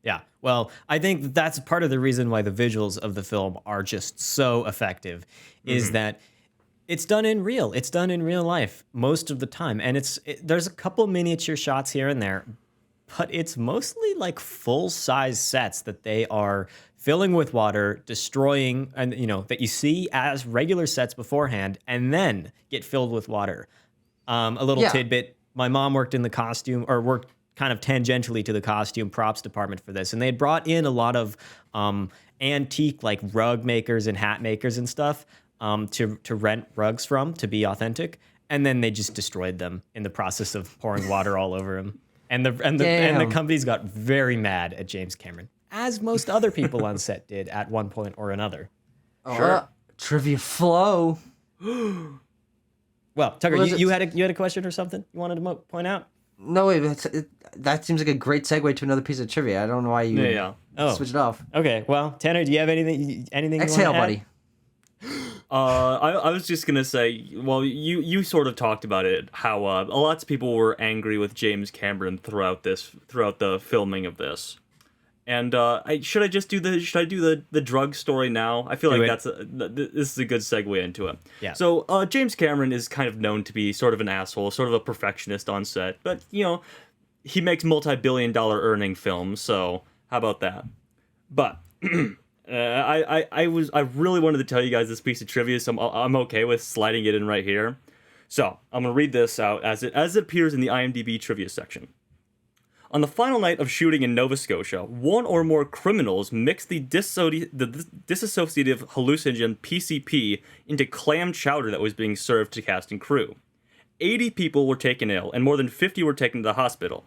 Yeah, well, I think that's part of the reason why the visuals of the film are just so effective, is that it's done in real life most of the time, and there's a couple miniature shots here and there, but it's mostly like full-size sets that they are filling with water, destroying, and that you see as regular sets beforehand, and then get filled with water. A little tidbit: my mom worked in the costume, or worked kind of tangentially to the costume props department for this, and they had brought in a lot of antique like rug makers and hat makers and stuff to rent rugs from, to be authentic, and then they just destroyed them in the process of pouring water all over them. And the companies got very mad at James Cameron, as most other people on set did at one point or another. Sure. Trivia flow. Well, Tucker, you had a question or something you wanted to point out? No, wait, that seems like a great segue to another piece of trivia. I don't know why you switch it off. Okay, well, Tanner, do you have anything Exhale, you want to buddy. I was just gonna say, well, you sort of talked about it, how lots of people were angry with James Cameron throughout the filming of this, and should I do the drug story now? I feel like this is a good segue into it. Yeah. So James Cameron is kind of known to be sort of an asshole, sort of a perfectionist on set, but he makes multi-billion-dollar earning films, so how about that? But I really wanted to tell you guys this piece of trivia, so I'm okay with sliding it in right here. So I'm gonna read this out as it appears in the IMDb trivia section. On the final night of shooting in Nova Scotia, one or more criminals mixed the dissociative hallucinogen PCP into clam chowder that was being served to cast and crew. 80 people were taken ill, and more than 50 were taken to the hospital.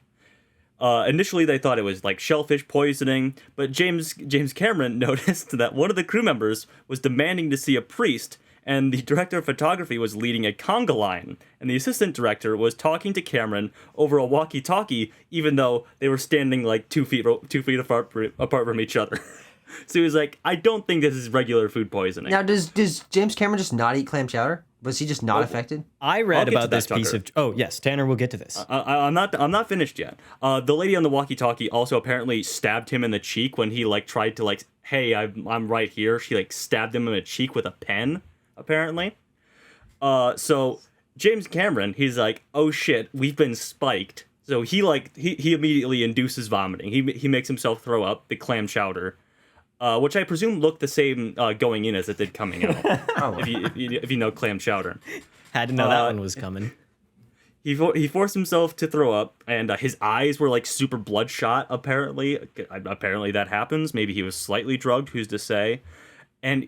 Initially, they thought it was like shellfish poisoning, but James Cameron noticed that one of the crew members was demanding to see a priest, and the director of photography was leading a conga line, and the assistant director was talking to Cameron over a walkie-talkie, even though they were standing like 2 feet apart from each other. So he was like, I don't think this is regular food poisoning. Now, does James Cameron just not eat clam chowder? Was he just not affected? I read about this Tucker. piece of... Oh, yes, Tanner, we'll get to this. I'm not finished yet. The lady on the walkie-talkie also apparently stabbed him in the cheek when he like tried to like, hey, I'm right here. She like stabbed him in the cheek with a pen, apparently. So James Cameron, he's like, oh shit, we've been spiked. So he immediately induces vomiting. He makes himself throw up the clam chowder. Which I presume looked the same going in as it did coming out. If you know clam chowder. Had to know that one was coming. He forced himself to throw up, and his eyes were like super bloodshot, apparently. Apparently that happens. Maybe he was slightly drugged, who's to say. And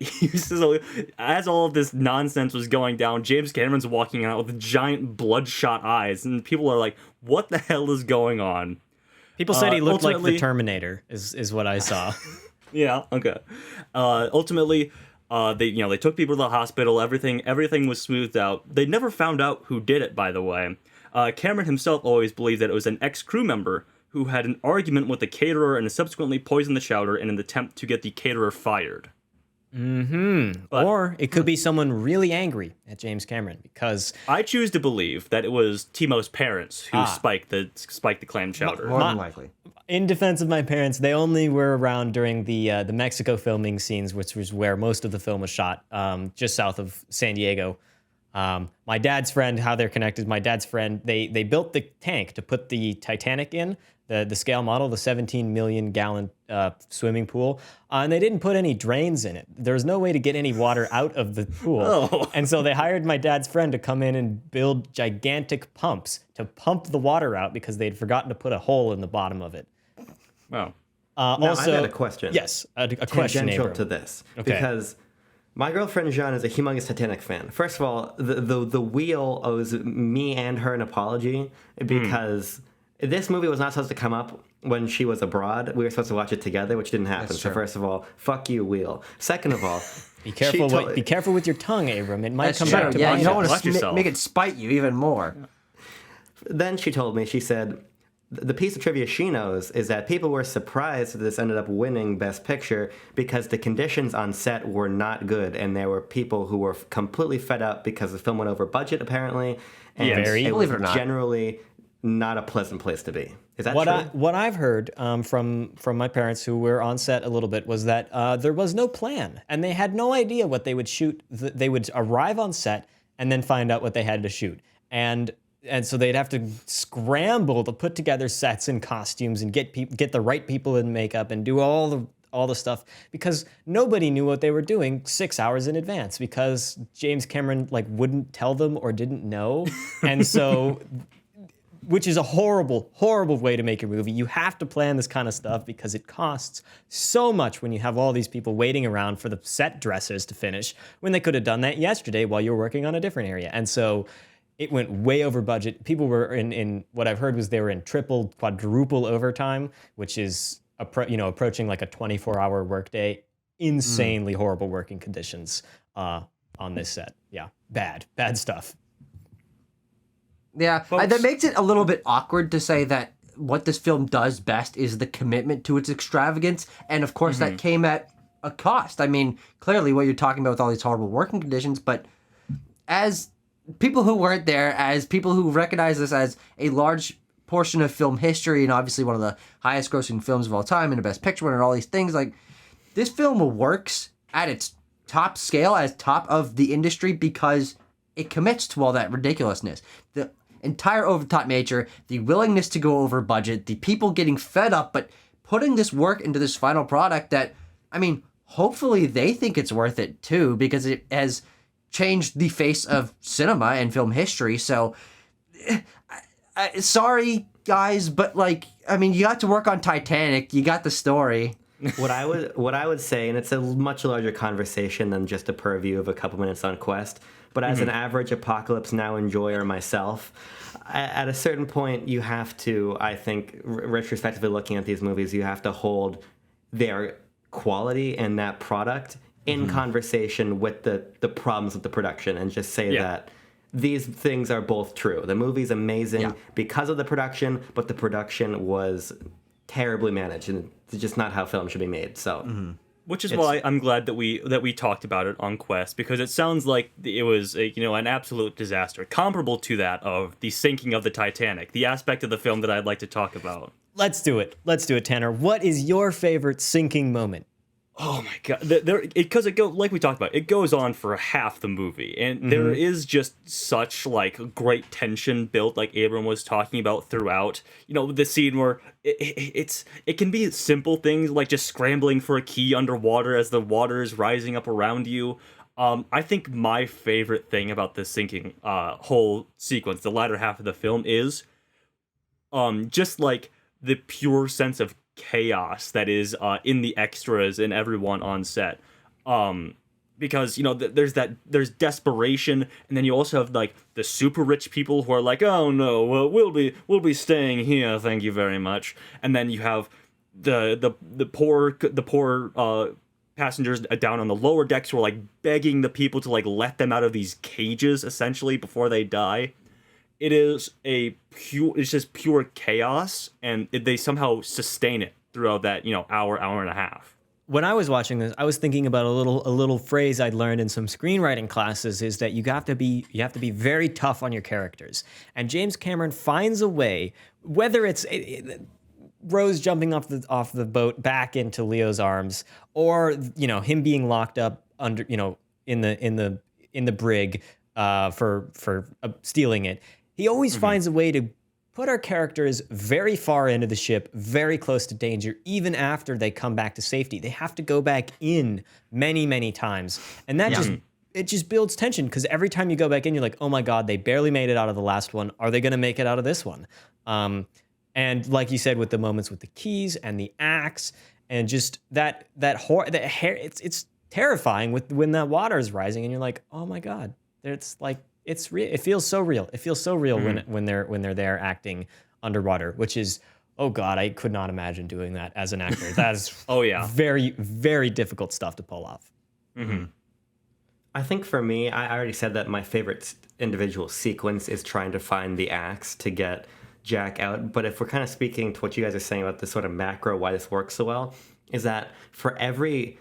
as all of this nonsense was going down, James Cameron's walking out with giant bloodshot eyes, and people are like, what the hell is going on? People said he looked like the Terminator, is what I saw. Yeah. Okay. Ultimately, they took people to the hospital. Everything was smoothed out. They never found out who did it. By the way, Cameron himself always believed that it was an ex-crew member who had an argument with the caterer and subsequently poisoned the chowder in an attempt to get the caterer fired. Or it could be someone really angry at James Cameron because I choose to believe that it was Timo's parents who spiked the clam chowder. More than likely. in defense of my parents, they only were around during the Mexico filming scenes, which was where most of the film was shot, just south of San Diego. My dad's friend, how they're connected, my dad's friend, they built the tank to put the Titanic in, the scale model, the 17 million gallon swimming pool, and they didn't put any drains in it. There was no way to get any water out of the pool. Oh. And so they hired my dad's friend to come in and build gigantic pumps to pump the water out because they'd forgotten to put a hole in the bottom of it. Wow. Now, Also, I've got a question. Yes, a question, Tangential Abram. to this. Okay. Because my girlfriend Jean is a humongous Titanic fan. First of all, the wheel owes me and her an apology because this movie was not supposed to come up when she was abroad. We were supposed to watch it together, which didn't happen. That's So true. first of all, fuck you, wheel. Second of all, Be careful. Be careful with your tongue, Abram. It might That's come true. back to Yeah, bite you don't us. want Watch to yourself. make it spite you even more. Then she told me, she said, the piece of trivia she knows is that people were surprised that this ended up winning Best Picture because the conditions on set were not good, and there were people who were completely fed up because the film went over budget, apparently, and Very. it was Believe it or not. generally not a pleasant place to be. Is that What true? what I've heard from my parents who were on set a little bit was that there was no plan, and they had no idea what they would shoot. They would arrive on set and then find out what they had to shoot, and so they'd have to scramble to put together sets and costumes and get the right people in makeup and do all the stuff because nobody knew what they were doing 6 hours in advance because James Cameron wouldn't tell them or didn't know, and so. Which is a horrible, horrible way to make a movie. You have to plan this kind of stuff because it costs so much when you have all these people waiting around for the set dressers to finish when they could have done that yesterday while you were working on a different area. And so it went way over budget. People were in what I've heard was they were in triple, quadruple overtime, which is approaching like a 24-hour workday. Insanely horrible working conditions on this set. Yeah, bad stuff. Yeah, that makes it a little bit awkward to say that what this film does best is the commitment to its extravagance, and of course that came at a cost. I mean, clearly what you're talking about with all these horrible working conditions, but as people who weren't there, as people who recognize this as a large portion of film history, and obviously one of the highest grossing films of all time, and a Best Picture winner, and all these things, like, this film works at its top scale, as top of the industry, because it commits to all that ridiculousness. The entire over-the-top nature, the willingness to go over budget, the people getting fed up, but putting this work into this final product that, I mean, hopefully they think it's worth it too, because it has changed the face of cinema and film history. So, sorry guys, but you got to work on Titanic, you got the story. What I would say, and it's a much larger conversation than just a purview of a couple minutes on Quest, but as an average Apocalypse Now enjoyer myself, at a certain point you have to, I think, retrospectively looking at these movies, you have to hold their quality and that product in conversation with the problems with the production and just say that these things are both true. The movie's amazing because of the production, but the production was terribly managed, and it's just not how film should be made. So, which is why I'm glad that we talked about it on Quest, because it sounds like it was an absolute disaster, comparable to that of the sinking of the Titanic, the aspect of the film that I'd like to talk about. Let's do it, Tanner. What is your favorite sinking moment? Oh my god! Because like we talked about, it goes on for half the movie, and there is just such like great tension built, like Abram was talking about throughout. The scene where it can be simple things like just scrambling for a key underwater as the water is rising up around you. I think my favorite thing about this sinking whole sequence, the latter half of the film, is just like the pure sense of chaos that is in the extras and everyone on set, because there's desperation, and then you also have like the super rich people who are like, oh no, well, we'll be staying here, thank you very much, and then you have the poor passengers down on the lower decks who are like begging the people to like let them out of these cages essentially before they die. It's just pure chaos, and they somehow sustain it throughout that, hour and a half. When I was watching this, I was thinking about a little phrase I'd learned in some screenwriting classes, is that you have to be very tough on your characters. And James Cameron finds a way, whether it's Rose jumping off the boat back into Leo's arms, or him being locked up under in the brig for stealing it. He always finds a way to put our characters very far into the ship, very close to danger, even after they come back to safety. They have to go back in many, many times. And that just builds tension, because every time you go back in, you're like, oh my God, they barely made it out of the last one. Are they going to make it out of this one? And like you said, with the moments with the keys and the axe, and just that hair, it's terrifying when that water is rising, and you're like, oh my God, it's like, it's real. It feels so real. It feels so real when they're there acting underwater, which is, oh God, I could not imagine doing that as an actor. That is very, very difficult stuff to pull off. I think for me, I already said that my favorite individual sequence is trying to find the axe to get Jack out. But if we're kind of speaking to what you guys are saying about this sort of macro, why this works so well, is that for every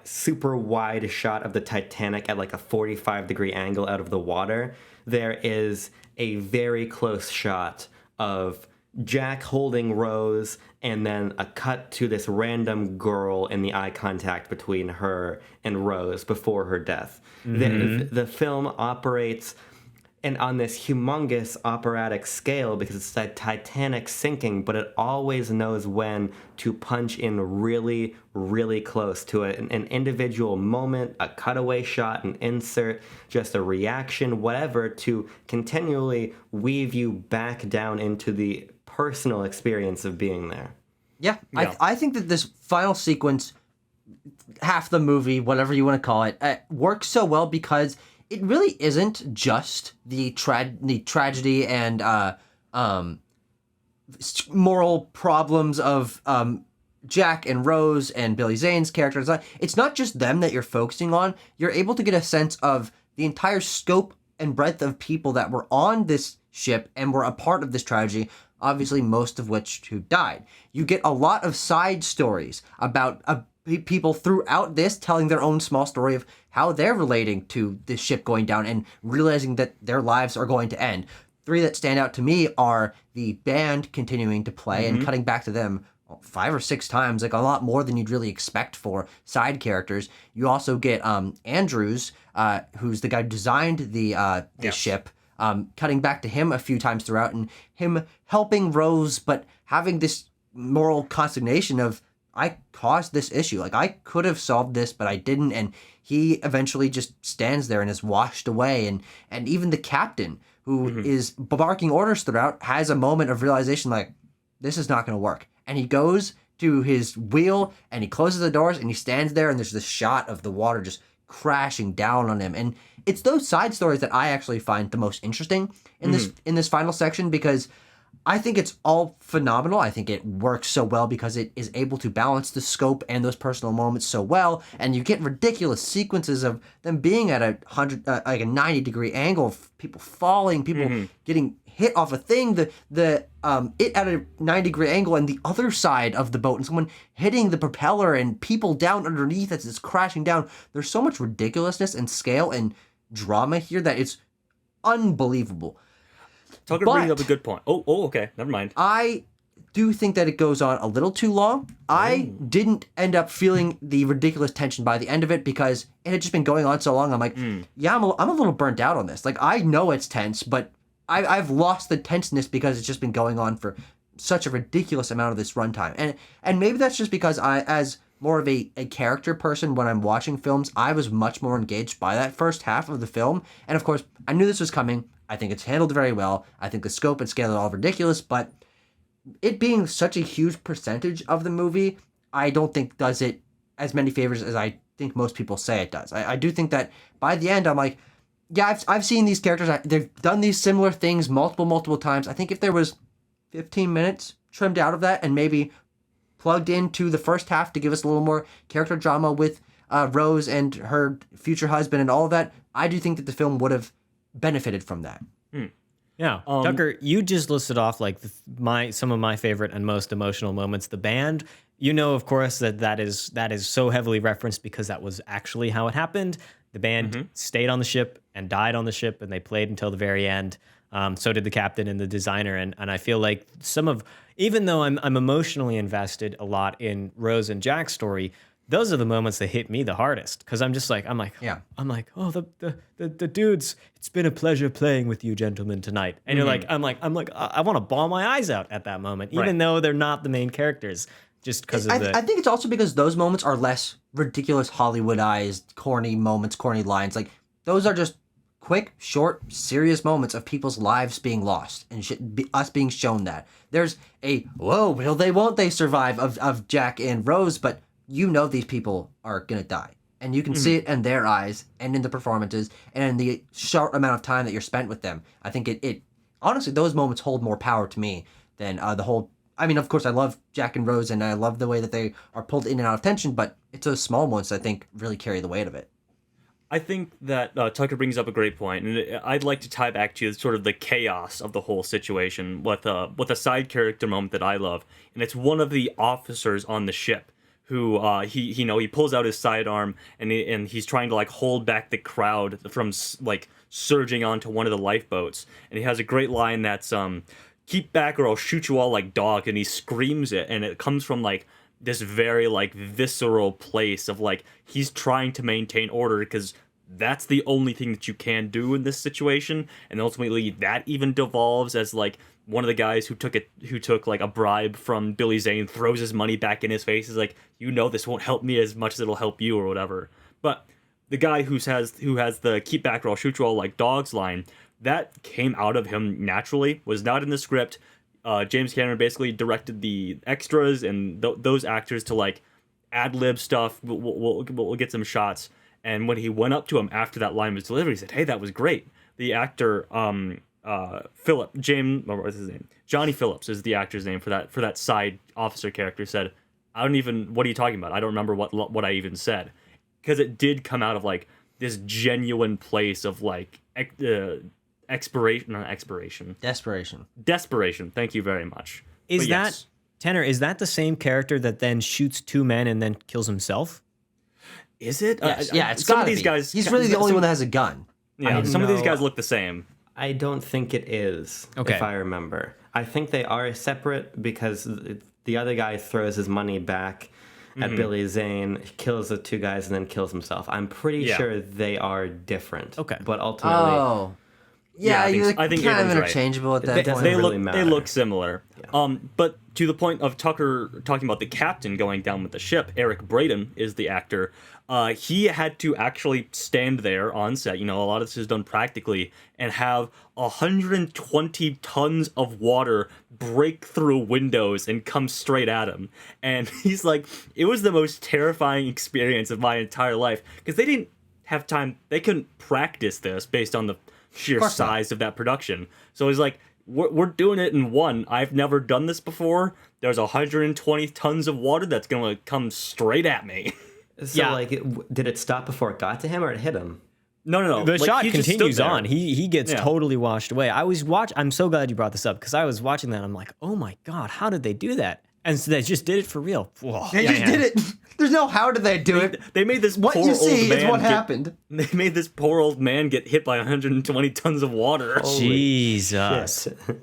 super wide shot of the Titanic at like a 45-degree angle out of the water, there is a very close shot of Jack holding Rose, and then a cut to this random girl in the eye contact between her and Rose before her death. The film operates and on this humongous operatic scale because it's the Titanic sinking, but it always knows when to punch in really, really close to an individual moment, a cutaway shot, an insert, just a reaction, whatever, to continually weave you back down into the personal experience of being there. Yeah. I think that this final sequence, half the movie, whatever you want to call it, works so well because it really isn't just the tragedy and moral problems of Jack and Rose and Billy Zane's characters. It's not just them that you're focusing on. You're able to get a sense of the entire scope and breadth of people that were on this ship and were a part of this tragedy, obviously most of which who died. You get a lot of side stories about people throughout this telling their own small story of how they're relating to this ship going down and realizing that their lives are going to end. Three that stand out to me are the band continuing to play and cutting back to them 5 or 6 times, like a lot more than you'd really expect for side characters. You also get Andrews, who's the guy who designed the ship, cutting back to him a few times throughout, and him helping Rose, but having this moral consternation of, I caused this issue. Like, I could have solved this, but I didn't. And he eventually just stands there and is washed away. And even the captain, who is barking orders throughout, has a moment of realization, like, this is not going to work. And he goes to his wheel and he closes the doors and he stands there, and there's this shot of the water just crashing down on him. And it's those side stories that I actually find the most interesting in this final section, because I think it's all phenomenal. I think it works so well because it is able to balance the scope and those personal moments so well, and you get ridiculous sequences of them being at like a 90-degree angle, of people falling, people getting hit off a thing, it at a 90-degree angle, and the other side of the boat, and someone hitting the propeller, and people down underneath as it's crashing down. There's so much ridiculousness and scale and drama here that it's unbelievable. Tucker brings up a good point. Oh, okay. Never mind. I do think that it goes on a little too long. I didn't end up feeling the ridiculous tension by the end of it because it had just been going on so long. I'm like, yeah, I'm a little burnt out on this. Like, I know it's tense, but I've lost the tenseness because it's just been going on for such a ridiculous amount of this runtime. And maybe that's just because I, as more of a character person when I'm watching films, I was much more engaged by that first half of the film. And of course, I knew this was coming. I think it's handled very well. I think the scope and scale are all ridiculous, but it being such a huge percentage of the movie, I don't think does it as many favors as I think most people say it does. I do think that by the end, I'm like, yeah, I've seen these characters. They've done these similar things multiple times. I think if there was 15 minutes trimmed out of that and maybe plugged into the first half to give us a little more character drama with Rose and her future husband and all of that, I do think that the film would have benefited from that. Yeah, Tucker, you just listed off like some of my favorite and most emotional moments. The band, you know, of course, that is so heavily referenced because that was actually how it happened. The band stayed on the ship and died on the ship, and they played until the very end. So did the captain and the designer, and I feel like even though I'm emotionally invested a lot in Rose and Jack's story, those are the moments that hit me the hardest because I'm like, oh, the dudes, it's been a pleasure playing with you gentlemen tonight. And you're like, I'm like, I want to bawl my eyes out at that moment, even though they're not the main characters, just because of I think it's also because those moments are less ridiculous, Hollywoodized, corny moments, corny lines. Like, those are just quick, short, serious moments of people's lives being lost and us being shown that. There's a, whoa, won't they survive of Jack and Rose, but you know these people are going to die. And you can see it in their eyes and in the performances and in the short amount of time that you're spent with them. I think it honestly, those moments hold more power to me than the whole... I mean, of course, I love Jack and Rose and I love the way that they are pulled in and out of tension, but it's those small moments I think really carry the weight of it. I think that Tucker brings up a great point, and I'd like to tie back to sort of the chaos of the whole situation with a side character moment that I love, and it's one of the officers on the ship who he pulls out his sidearm and he's trying to like hold back the crowd from like surging onto one of the lifeboats, and he has a great line that's keep back or I'll shoot you all like dog, and he screams it, and it comes from like this very like visceral place of like he's trying to maintain order because that's the only thing that you can do in this situation, and ultimately that even devolves as like one of the guys who took like a bribe from Billy Zane throws his money back in his face, is like, you know, this won't help me as much as it'll help you or whatever. But the guy who has the keep back or I'll shoot you all like dogs line, that came out of him naturally, was not in the script. James Cameron basically directed the extras and those actors to like ad-lib stuff. We'll get some shots. And when he went up to him after that line was delivered, he said, "Hey, that was great." The actor what's his name? Johnny Phillips is the actor's name for that side officer character. Said, "I don't even. What are you talking about? I don't remember what I even said," because it did come out of like this genuine place of like desperation. Thank you very much. Tanner? Is that the same character that then shoots two men and then kills himself? Is it? Yeah, it's got these guys. He's really the only one that has a gun. Yeah, some of these guys look the same. I don't think it is, if I remember. I think they are separate because the other guy throws his money back at Billy Zane, kills the two guys, and then kills himself. I'm pretty sure they are different. Okay. But ultimately... Oh. Yeah, I think kind of Aiden's interchangeable at that point. They look similar. Yeah. But to the point of Tucker talking about the captain going down with the ship, Eric Braeden is the actor. He had to actually stand there on set. You know, a lot of this is done practically, and have 120 tons of water break through windows and come straight at him. And he's like, it was the most terrifying experience of my entire life because they didn't have time. They couldn't practice this based on the sheer size of that production. So he's like, we're doing it in one. I've never done this before. There's 120 tons of water that's gonna come straight at me. So, like, did it stop before it got to him, or it hit him? No. The like, shot he just stood continues there. on. He gets totally washed away. I'm so glad you brought this up because I was watching that. And I'm like, oh my god, how did they do that? And so they just did it for real. Whoa, They just did it. There's no how did they do it. They made this What poor you old see man is what get- happened. They made this poor old man get hit by 120 tons of water. Jesus. Shit.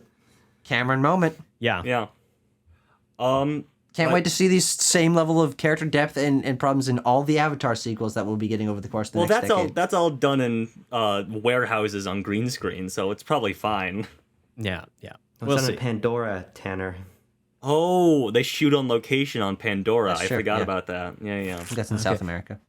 Cameron moment. Yeah. Yeah. Can't wait to see these same level of character depth and problems in all the Avatar sequels that we'll be getting over the course of the next decade. That's all done in warehouses on green screen, so it's probably fine. Yeah. What's We'll on see. in Pandora, Tanner? Oh, they shoot on location on Pandora. That's I true, forgot yeah. about that. Yeah. That's in South America.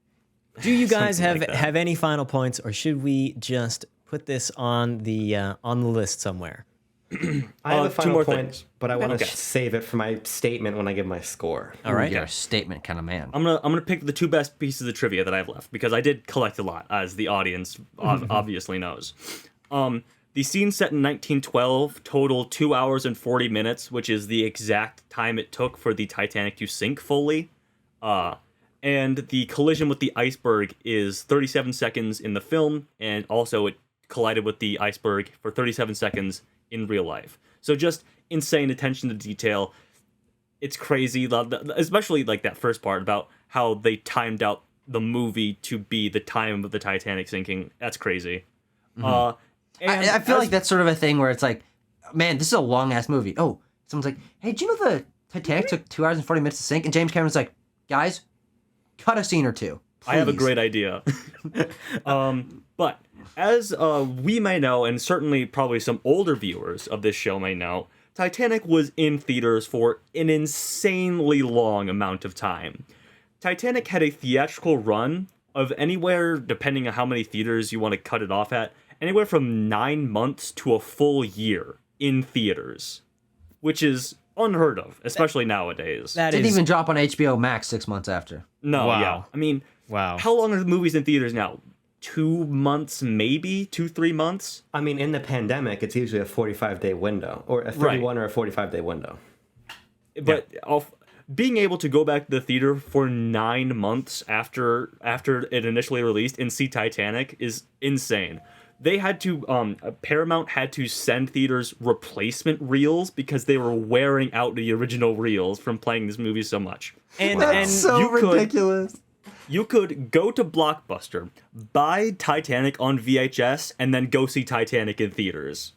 Do you guys Something like that. have any final points, or should we just put this on the list somewhere? I have a two final more point, things. but I want to Okay. save it for my statement when I give my score. All right. You're a statement kind of man. I'm gonna pick the two best pieces of trivia that I have left because I did collect a lot, as the audience obviously knows. The scene set in 1912 total 2 hours and 40 minutes, which is the exact time it took for the Titanic to sink fully. And the collision with the iceberg is 37 seconds in the film, and also it collided with the iceberg for 37 seconds in real life. So just insane attention to detail. It's crazy, especially like that first part about how they timed out the movie to be the time of the Titanic sinking. That's crazy. And I feel as- like that's sort of a thing where it's like, man, this is a long ass movie. Oh, someone's like, hey, do you know the Titanic took 2 hours and 40 minutes to sink? And James Cameron's like, guys, cut a scene or two. I have a please." great idea. But as we may know, and certainly probably some older viewers of this show may know, Titanic was in theaters for an insanely long amount of time. Titanic had a theatrical run of anywhere, depending on how many theaters you want to cut it off at, anywhere from 9 months to a full year in theaters, which is unheard of, especially nowadays. That Didn't is even drop on HBO Max 6 months after. No, Wow. yeah. I mean, wow. how long are the movies in theaters now? 2 months, maybe? 2-3 months? I mean, in the pandemic, it's usually a 45-day window, or a 31 or a 45-day window. But being able to go back to the theater for 9 months after it initially released and see Titanic is insane. They had to Paramount had to send theaters replacement reels because they were wearing out the original reels from playing this movie so much. And That's so you could- ridiculous. You could go to Blockbuster, buy Titanic on VHS, and then go see Titanic in theaters.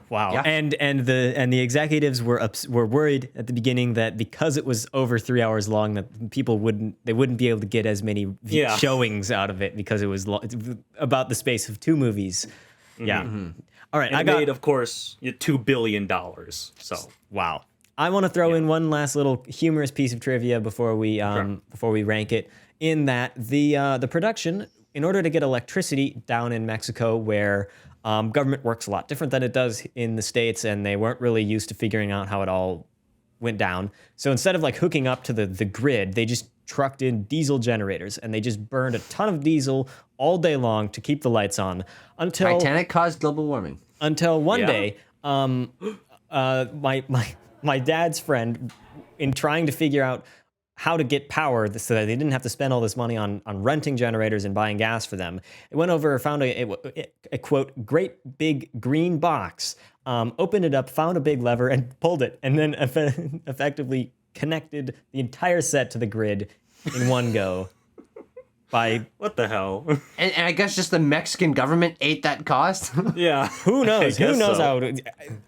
wow. Yeah. And the executives were worried at the beginning that because it was over 3 hours long that people wouldn't be able to get as many Yeah. showings out of it because it was about the space of 2 movies. Yeah. All right. And I it got made, of course, $2 billion. So wow. I want to throw in one last little humorous piece of trivia before we rank it. In that the production, in order to get electricity down in Mexico, where government works a lot different than it does in the States, and they weren't really used to figuring out how it all went down. So instead of like hooking up to the grid, they just trucked in diesel generators, and they just burned a ton of diesel all day long to keep the lights on until Titanic caused global warming. one Yeah. day, my dad's friend, in trying to figure out how to get power so that they didn't have to spend all this money on renting generators and buying gas for them, it went over, found a quote, great big green box, opened it up, found a big lever, and pulled it, and then effectively connected the entire set to the grid in one go. By what the hell? And I guess just the Mexican government ate that cost. Yeah. who knows? Who guess knows so. how?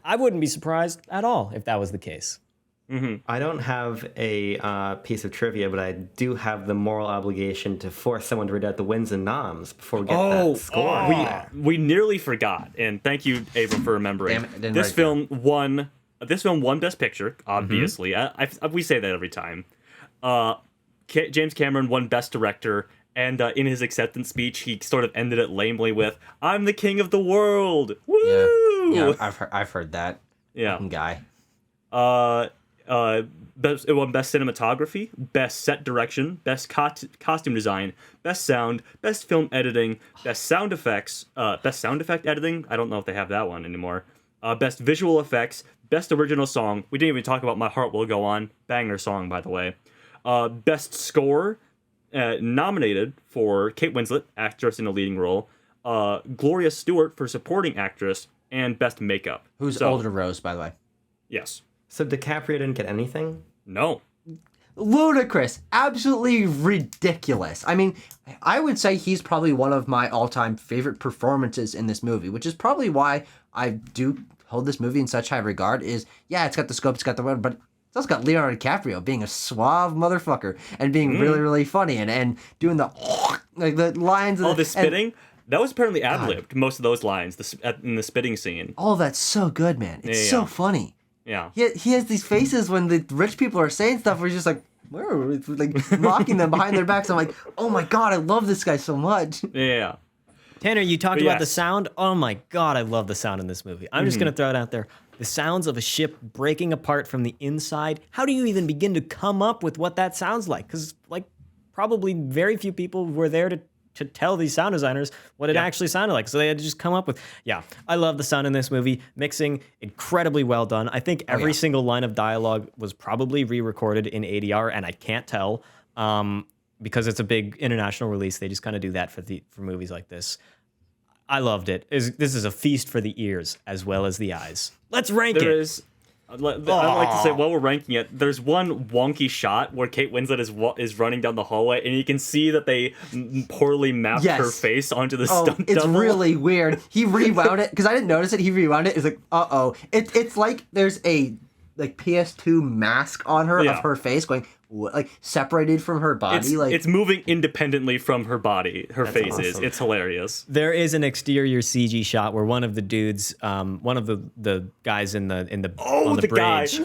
I wouldn't be surprised at all if that was the case. I don't have a piece of trivia, but I do have the moral obligation to force someone to read out the wins and noms before we get that score. We nearly forgot, and thank you, Abram, for remembering. Damn it, I didn't This write film won. This film won Best Picture, obviously. We say that every time. James Cameron won Best Director, and in his acceptance speech, he sort of ended it lamely with, "I'm the king of the world." Woo! Yeah, I've heard that. Yeah. Fucking guy. It won Best Cinematography, Best Set Direction, Best Costume Design, Best Sound, Best Film Editing, Best Sound Effects, Best Sound Effect Editing. I don't know if they have that one anymore. Best visual effects, best original song. We didn't even talk about My Heart Will Go On. Banger song, by the way. Best score, nominated for Kate Winslet, actress in a leading role. Gloria Stewart for supporting actress, and best makeup. Who's older Rose, by the way. Yes. So DiCaprio didn't get anything? No. Ludicrous. Absolutely ridiculous. I mean, I would say he's probably one of my all-time favorite performances in this movie, which is probably why I do hold this movie in such high regard. Is, yeah, it's got the scope, it's got the word, but it's also got Leonardo DiCaprio being a suave motherfucker and being really, really funny and doing the like the lines. Oh, the spitting? That was apparently ad-libbed, most of those lines in the spitting scene. Oh, that's so good, man. It's so funny. Yeah. He has these faces when the rich people are saying stuff where he's just like, like mocking them behind their backs. I'm like, oh my God, I love this guy so much. Yeah. Tanner, you talked about the sound. Oh my God, I love the sound in this movie. I'm just going to throw it out there. The sounds of a ship breaking apart from the inside. How do you even begin to come up with what that sounds like? Because, like, probably very few people were there to tell these sound designers what it actually sounded like. So they had to just come up with, I love the sound in this movie. Mixing, incredibly well done. I think every single line of dialogue was probably re-recorded in ADR, and I can't tell because it's a big international release. They just kind of do that for movies like this. I loved it. This is a feast for the ears as well as the eyes. Let's rank it. I'd like to say, while we're ranking it, there's one wonky shot where Kate Winslet is running down the hallway, and you can see that they poorly mapped her face onto the stunt it's double. really weird. He rewound it, because I didn't notice it. He rewound it. It's like, uh-oh. It's like there's a PS2 mask on her of her face going, like, separated from her body. It's moving independently from her body. Her face is. It's hilarious. There is an exterior CG shot where one of the dudes, one of the guys on the bridge,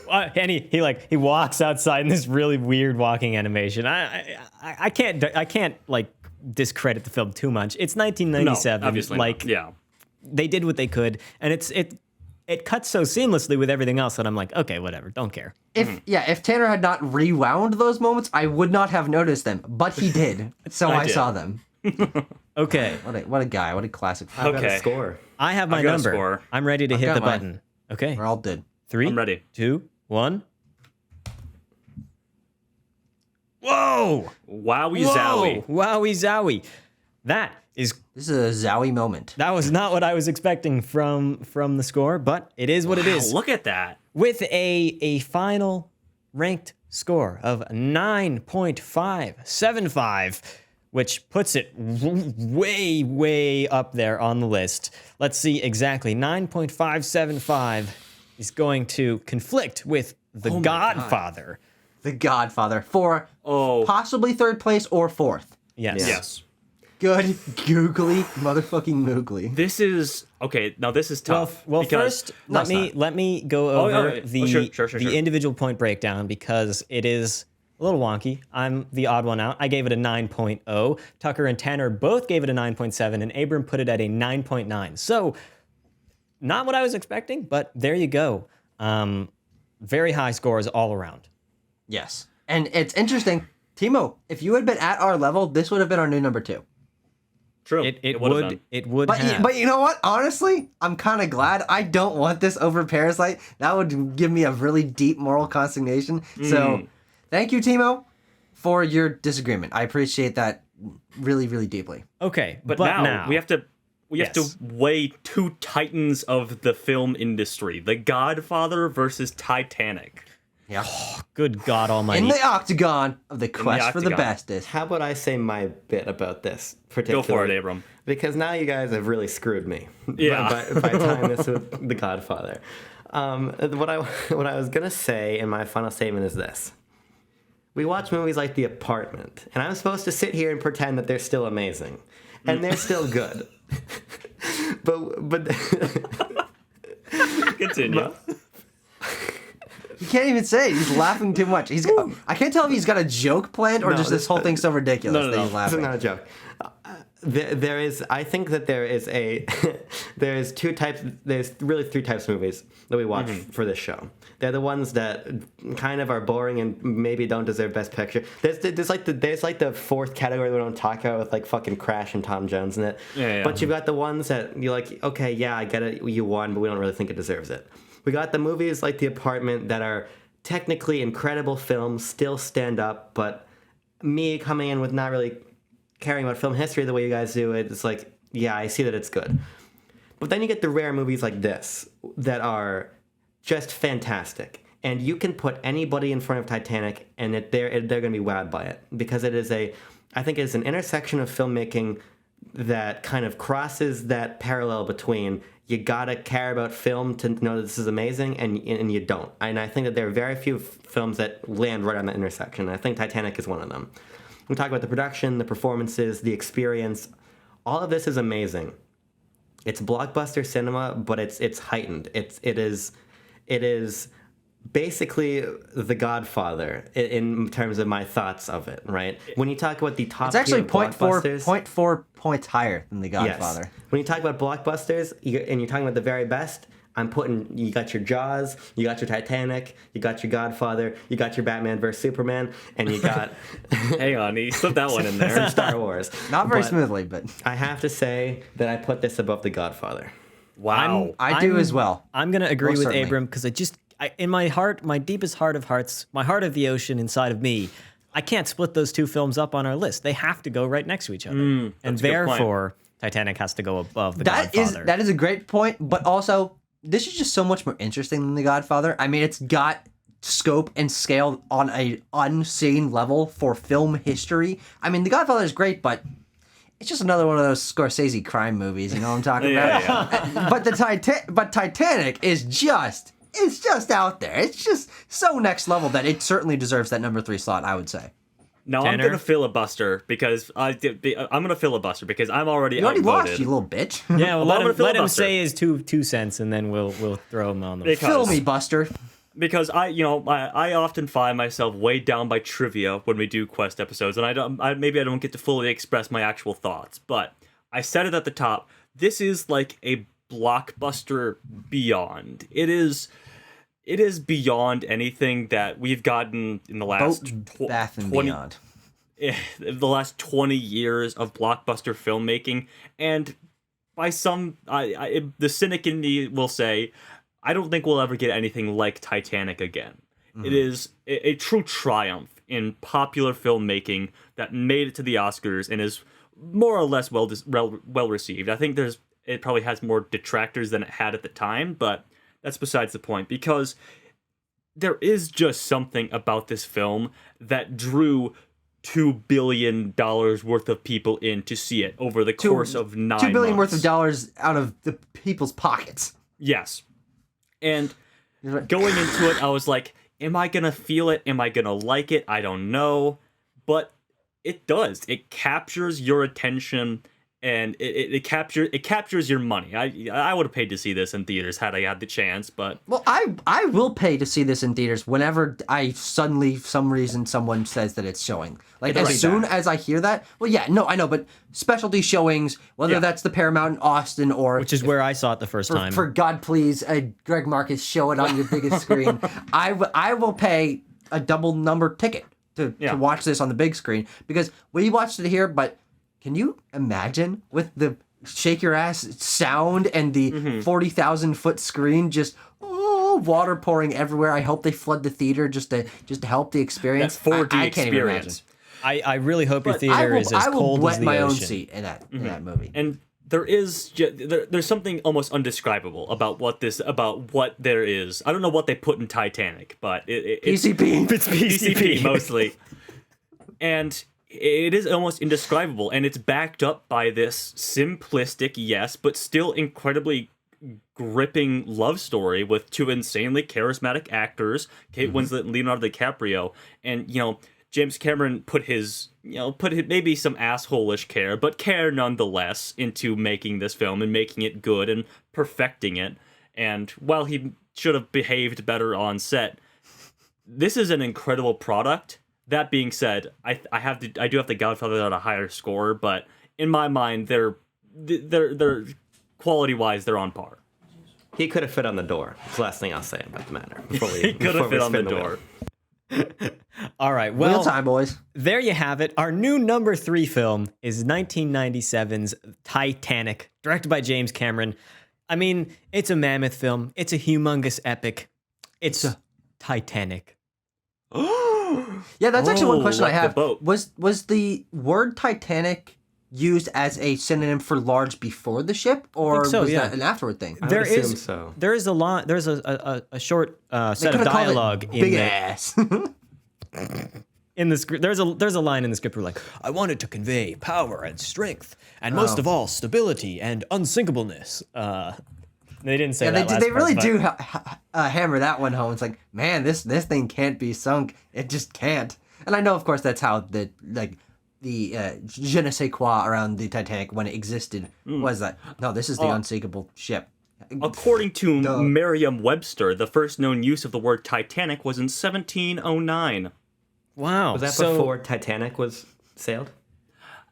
and he walks outside in this really weird walking animation. I can't like discredit the film too much. It's 1997. No, obviously like not. Yeah. They did what they could, and it cuts so seamlessly with everything else that I'm like, okay, whatever, don't care. If Tanner had not rewound those moments, I would not have noticed them, but he did, so I saw them. Okay. What a guy, what a classic. I've got a score. I have my number. I'm ready to hit the button. Okay. We're all dead. 3, I'm ready. 2, 1. Whoa! Wowie zowie. Wowie zowie. This is a zowie moment. That was not what I was expecting from the score, but it is what it is. Look at that. With a final ranked score of 9.575, which puts it way, way up there on the list. Let's see exactly. 9.575 is going to conflict with The Godfather. The Godfather for possibly third place or fourth. Yes. Good googly motherfucking moogly. This is okay. Now this is tough. Well, first let me go over the individual point breakdown because it is a little wonky. I'm the odd one out. I gave it a 9.0. Tucker and Tanner both gave it a 9.7, and Abram put it at a 9.9. So not what I was expecting, but there you go. Very high scores all around. Yes, and it's interesting, Timo. If you had been at our level, this would have been our new number 2. True. It would have. But you know what? Honestly, I'm kind of glad. I don't want this over Parasite. That would give me a really deep moral consternation. So, thank you, Timo, for your disagreement. I appreciate that really, really deeply. Okay, but now we have to weigh two titans of the film industry: The Godfather versus Titanic. Yeah. Oh, good God Almighty! In the octagon of the quest for the bestest. How about I say my bit about this particularly? Go for it, Abram. Because now you guys have really screwed me. Yeah. by tying this with The Godfather. What I was gonna say in my final statement is this: we watch movies like The Apartment, and I'm supposed to sit here and pretend that they're still amazing, and they're still good. but Continue. He can't even say it. He's laughing too much. I can't tell if he's got a joke planned or just this whole thing's so ridiculous that he's laughing. This is not a joke. there is. I think that there is a there's two types. There's really three types of movies that we watch for this show. They're the ones that kind of are boring and maybe don't deserve Best Picture. There's like the fourth category we don't talk about with like fucking Crash and Tom Jones in it. Yeah. But you've got the ones that you're like, okay, yeah, I get it, you won, but we don't really think it deserves it. We got the movies like The Apartment that are technically incredible films, still stand up, but me coming in with not really caring about film history the way you guys do it, it's like, yeah, I see that it's good. But then you get the rare movies like this that are just fantastic. And you can put anybody in front of Titanic and they're going to be wowed by it. Because I think it is an intersection of filmmaking that kind of crosses that parallel between you gotta care about film to know that this is amazing and you don't. And I think that there are very few films that land right on that intersection. And I think Titanic is one of them. We talk about the production, the performances, the experience. All of this is amazing. It's blockbuster cinema, but it's heightened. It is basically The Godfather in terms of my thoughts of it, right? When you talk about the top It's actually tier blockbusters... 0.4 points higher than The Godfather. Yes. When you talk about blockbusters, and you're talking about the very best, you got your Jaws, you got your Titanic, you got your Godfather, you got your Batman vs. Superman, and you got... Hang on, he slipped that one in there. some Star Wars. Not very smoothly, but... I have to say that I put this above The Godfather. Wow. I do as well. I'm going to agree Most with certainly. Abram because in my heart, my deepest heart of hearts, my heart of the ocean inside of me, I can't split those two films up on our list. They have to go right next to each other. And a good point. therefore, Titanic has to go above The Godfather. That is a great point, but also, this is just so much more interesting than The Godfather. I mean, it's got scope and scale on a unseen level for film history. I mean, The Godfather is great, but it's just another one of those Scorsese crime movies, you know what I'm talking about? Yeah. But Titanic is just... It's just out there. It's just so next level that it certainly deserves that number 3 slot, I would say. No, Tanner? I'm gonna filibuster because I'm gonna filibuster because I'm already You already outvoted. lost, you little bitch. Yeah, well, Well, I'm let him gonna filibuster. say his two cents, and then we'll throw him on the. Because- Fill me, Buster. Because I often find myself weighed down by trivia when we do Quest episodes, and maybe I don't get to fully express my actual thoughts. But I said it at the top. This is like a blockbuster beyond. It is beyond anything that we've gotten in the last Bath and 20 Beyond. the last 20 years of blockbuster filmmaking. And by some, the cynic in me will say, I don't think we'll ever get anything like Titanic again. It is a true triumph in popular filmmaking that made it to the Oscars and is more or less well received. I think it probably has more detractors than it had at the time, but that's besides the point, because there is just something about this film that drew $2 billion worth of people in to see it over the course of 9 months. $2 billion worth of dollars out of the people's pockets. Yes. And going into it, I was like, am I going to feel it? Am I going to like it? I don't know. But it does. It captures your attention, and it captures your money. I would have paid to see this in theaters had I had the chance, but... Well, I will pay to see this in theaters whenever some reason someone says that it's showing. Like, as soon as I hear that, well, yeah, no, I know, but specialty showings, whether that's the Paramount in Austin or... Which is where I saw it the first time. For God, please, Greg Marcus, show it on your biggest screen. I will pay a double number ticket to watch this on the big screen, because we watched it here, but... Can you imagine with the shake your ass sound and the 40,000 foot screen just water pouring everywhere? I hope they flood the theater just to help the experience. That 4D I can't even imagine. experience. I really hope your theater is as cold as the ocean. I will wet my own seat in that movie. And there's something almost undescribable about there is. I don't know what they put in Titanic, but it's PCP. It's PCP mostly. And it is almost indescribable, and it's backed up by this simplistic, yes, but still incredibly gripping love story with two insanely charismatic actors, Kate Winslet and Leonardo DiCaprio. And, James Cameron put maybe some asshole-ish care, but care nonetheless, into making this film and making it good and perfecting it. And while he should have behaved better on set, this is an incredible product. That being said, I do have The Godfather at a higher score, but in my mind, they're quality-wise, they're on par. He could have fit on the door. That's the last thing I'll say about the matter. He could have fit on the door. All right, Wheel well, time, boys. there you have it. Our new number 3 film is 1997's Titanic, directed by James Cameron. I mean, it's a mammoth film. It's a humongous epic. It's Titanic. Yeah, that's actually one question I like the have. boat. Was the word Titanic used as a synonym for large before the ship, or so, was yeah. that an afterward thing? I would assume so. There is a lot. There's a short set of Could've called it dialogue in big the ass. in the script. There's a line in the script where like, I wanted to convey power and strength, and most of all, stability and unsinkableness. They didn't say Yeah, that. they last really part, do hammer that one home. It's like, man, this thing can't be sunk. It just can't. And I know, of course, that's how the je ne sais quoi around the Titanic when it existed was that. No, this is the unsinkable ship. According to Merriam-Webster, the first known use of the word Titanic was in 1709. Wow. Was that so, before Titanic was sailed?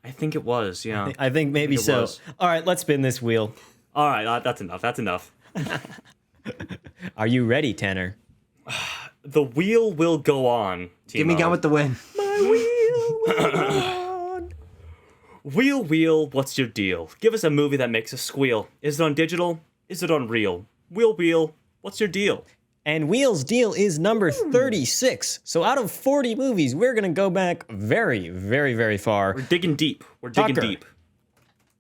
I think it was, yeah. I think maybe it so. was. All right, let's spin this wheel. All right, that's enough. That's enough. Are you ready, Tanner? The wheel will go on. Give me Gone with the Wind. Wheel, wheel, what's your deal? Give us a movie that makes us squeal. Is it on digital? Is it on real? Wheel, wheel, what's your deal? And Wheel's deal is number 36. So out of 40 movies, we're going to go back very, very, very far. We're digging deep. We're digging Tucker. deep.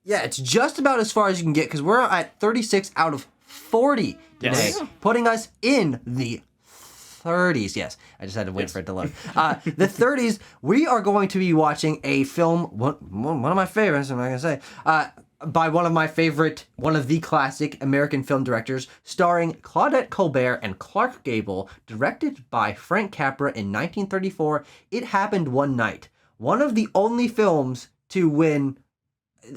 Yeah, it's just about as far as you can get because we're at 36 out of 40 today, Yes. putting us in the 30s. Yes, I just had to wait for it to load. The 30s, we are going to be watching a film, one of my favorites, I'm not going to say, by one of the classic American film directors, starring Claudette Colbert and Clark Gable, directed by Frank Capra in 1934. It Happened One Night. One of the only films to win,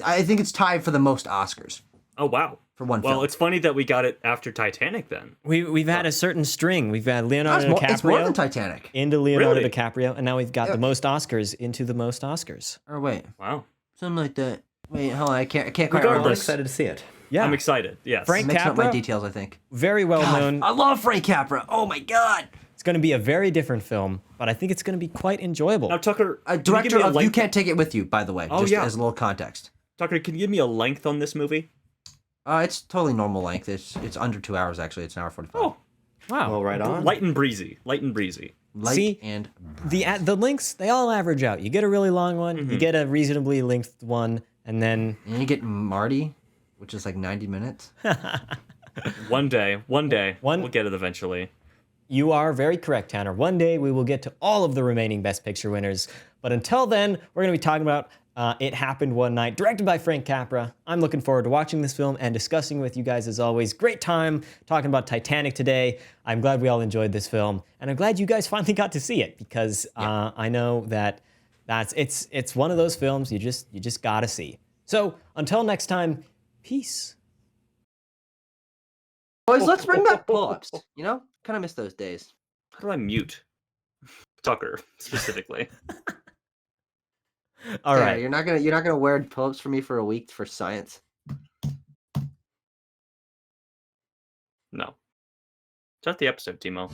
I think it's tied for the most Oscars. Oh, wow. For one Well, film. it's funny that we got it after Titanic then. We've had a certain string. We've had Leonardo DiCaprio It's more than Titanic. into Leonardo Really? DiCaprio, and now we've got the most Oscars into the most Oscars. Or wait, Wow. something like that. Wait, hold on, I can't quite I'm remember. Regardless. excited to see it. Yeah, I'm excited. Yes. Frank Mixing up my Capra, details, I think. very well known. I love Frank Capra. Oh my god. It's going to be a very different film, but I think it's going to be quite enjoyable. Now, Tucker, A can you give director me a of You length? Can't Take It With You, by the way, Oh, just yeah. as a little context. Tucker, can you give me a length on this movie? It's totally normal length. It's under 2 hours actually. It's an hour 45. Oh, Wow. Well, right on. light and breezy. Light and breezy. Light See, and The links, they all average out. You get a really long one, you get a reasonably length one, and then and you get Marty, which is like 90 minutes. One day, One- we'll get it eventually. you are very correct, Tanner. One day we will get to all of the remaining Best Picture winners. But until then, we're going to be talking about It Happened One Night, directed by Frank Capra. I'm looking forward to watching this film and discussing with you guys as always. Great time talking about Titanic today. I'm glad we all enjoyed this film, and I'm glad you guys finally got to see it because I know that it's one of those films you just gotta see. So until next time, peace. Boys, let's bring back pull-ups. You know, kind of miss those days. How do I mute Tucker specifically? All Yeah, right. you're not gonna wear pull-ups for me for a week for science. No. Start the episode, Timo.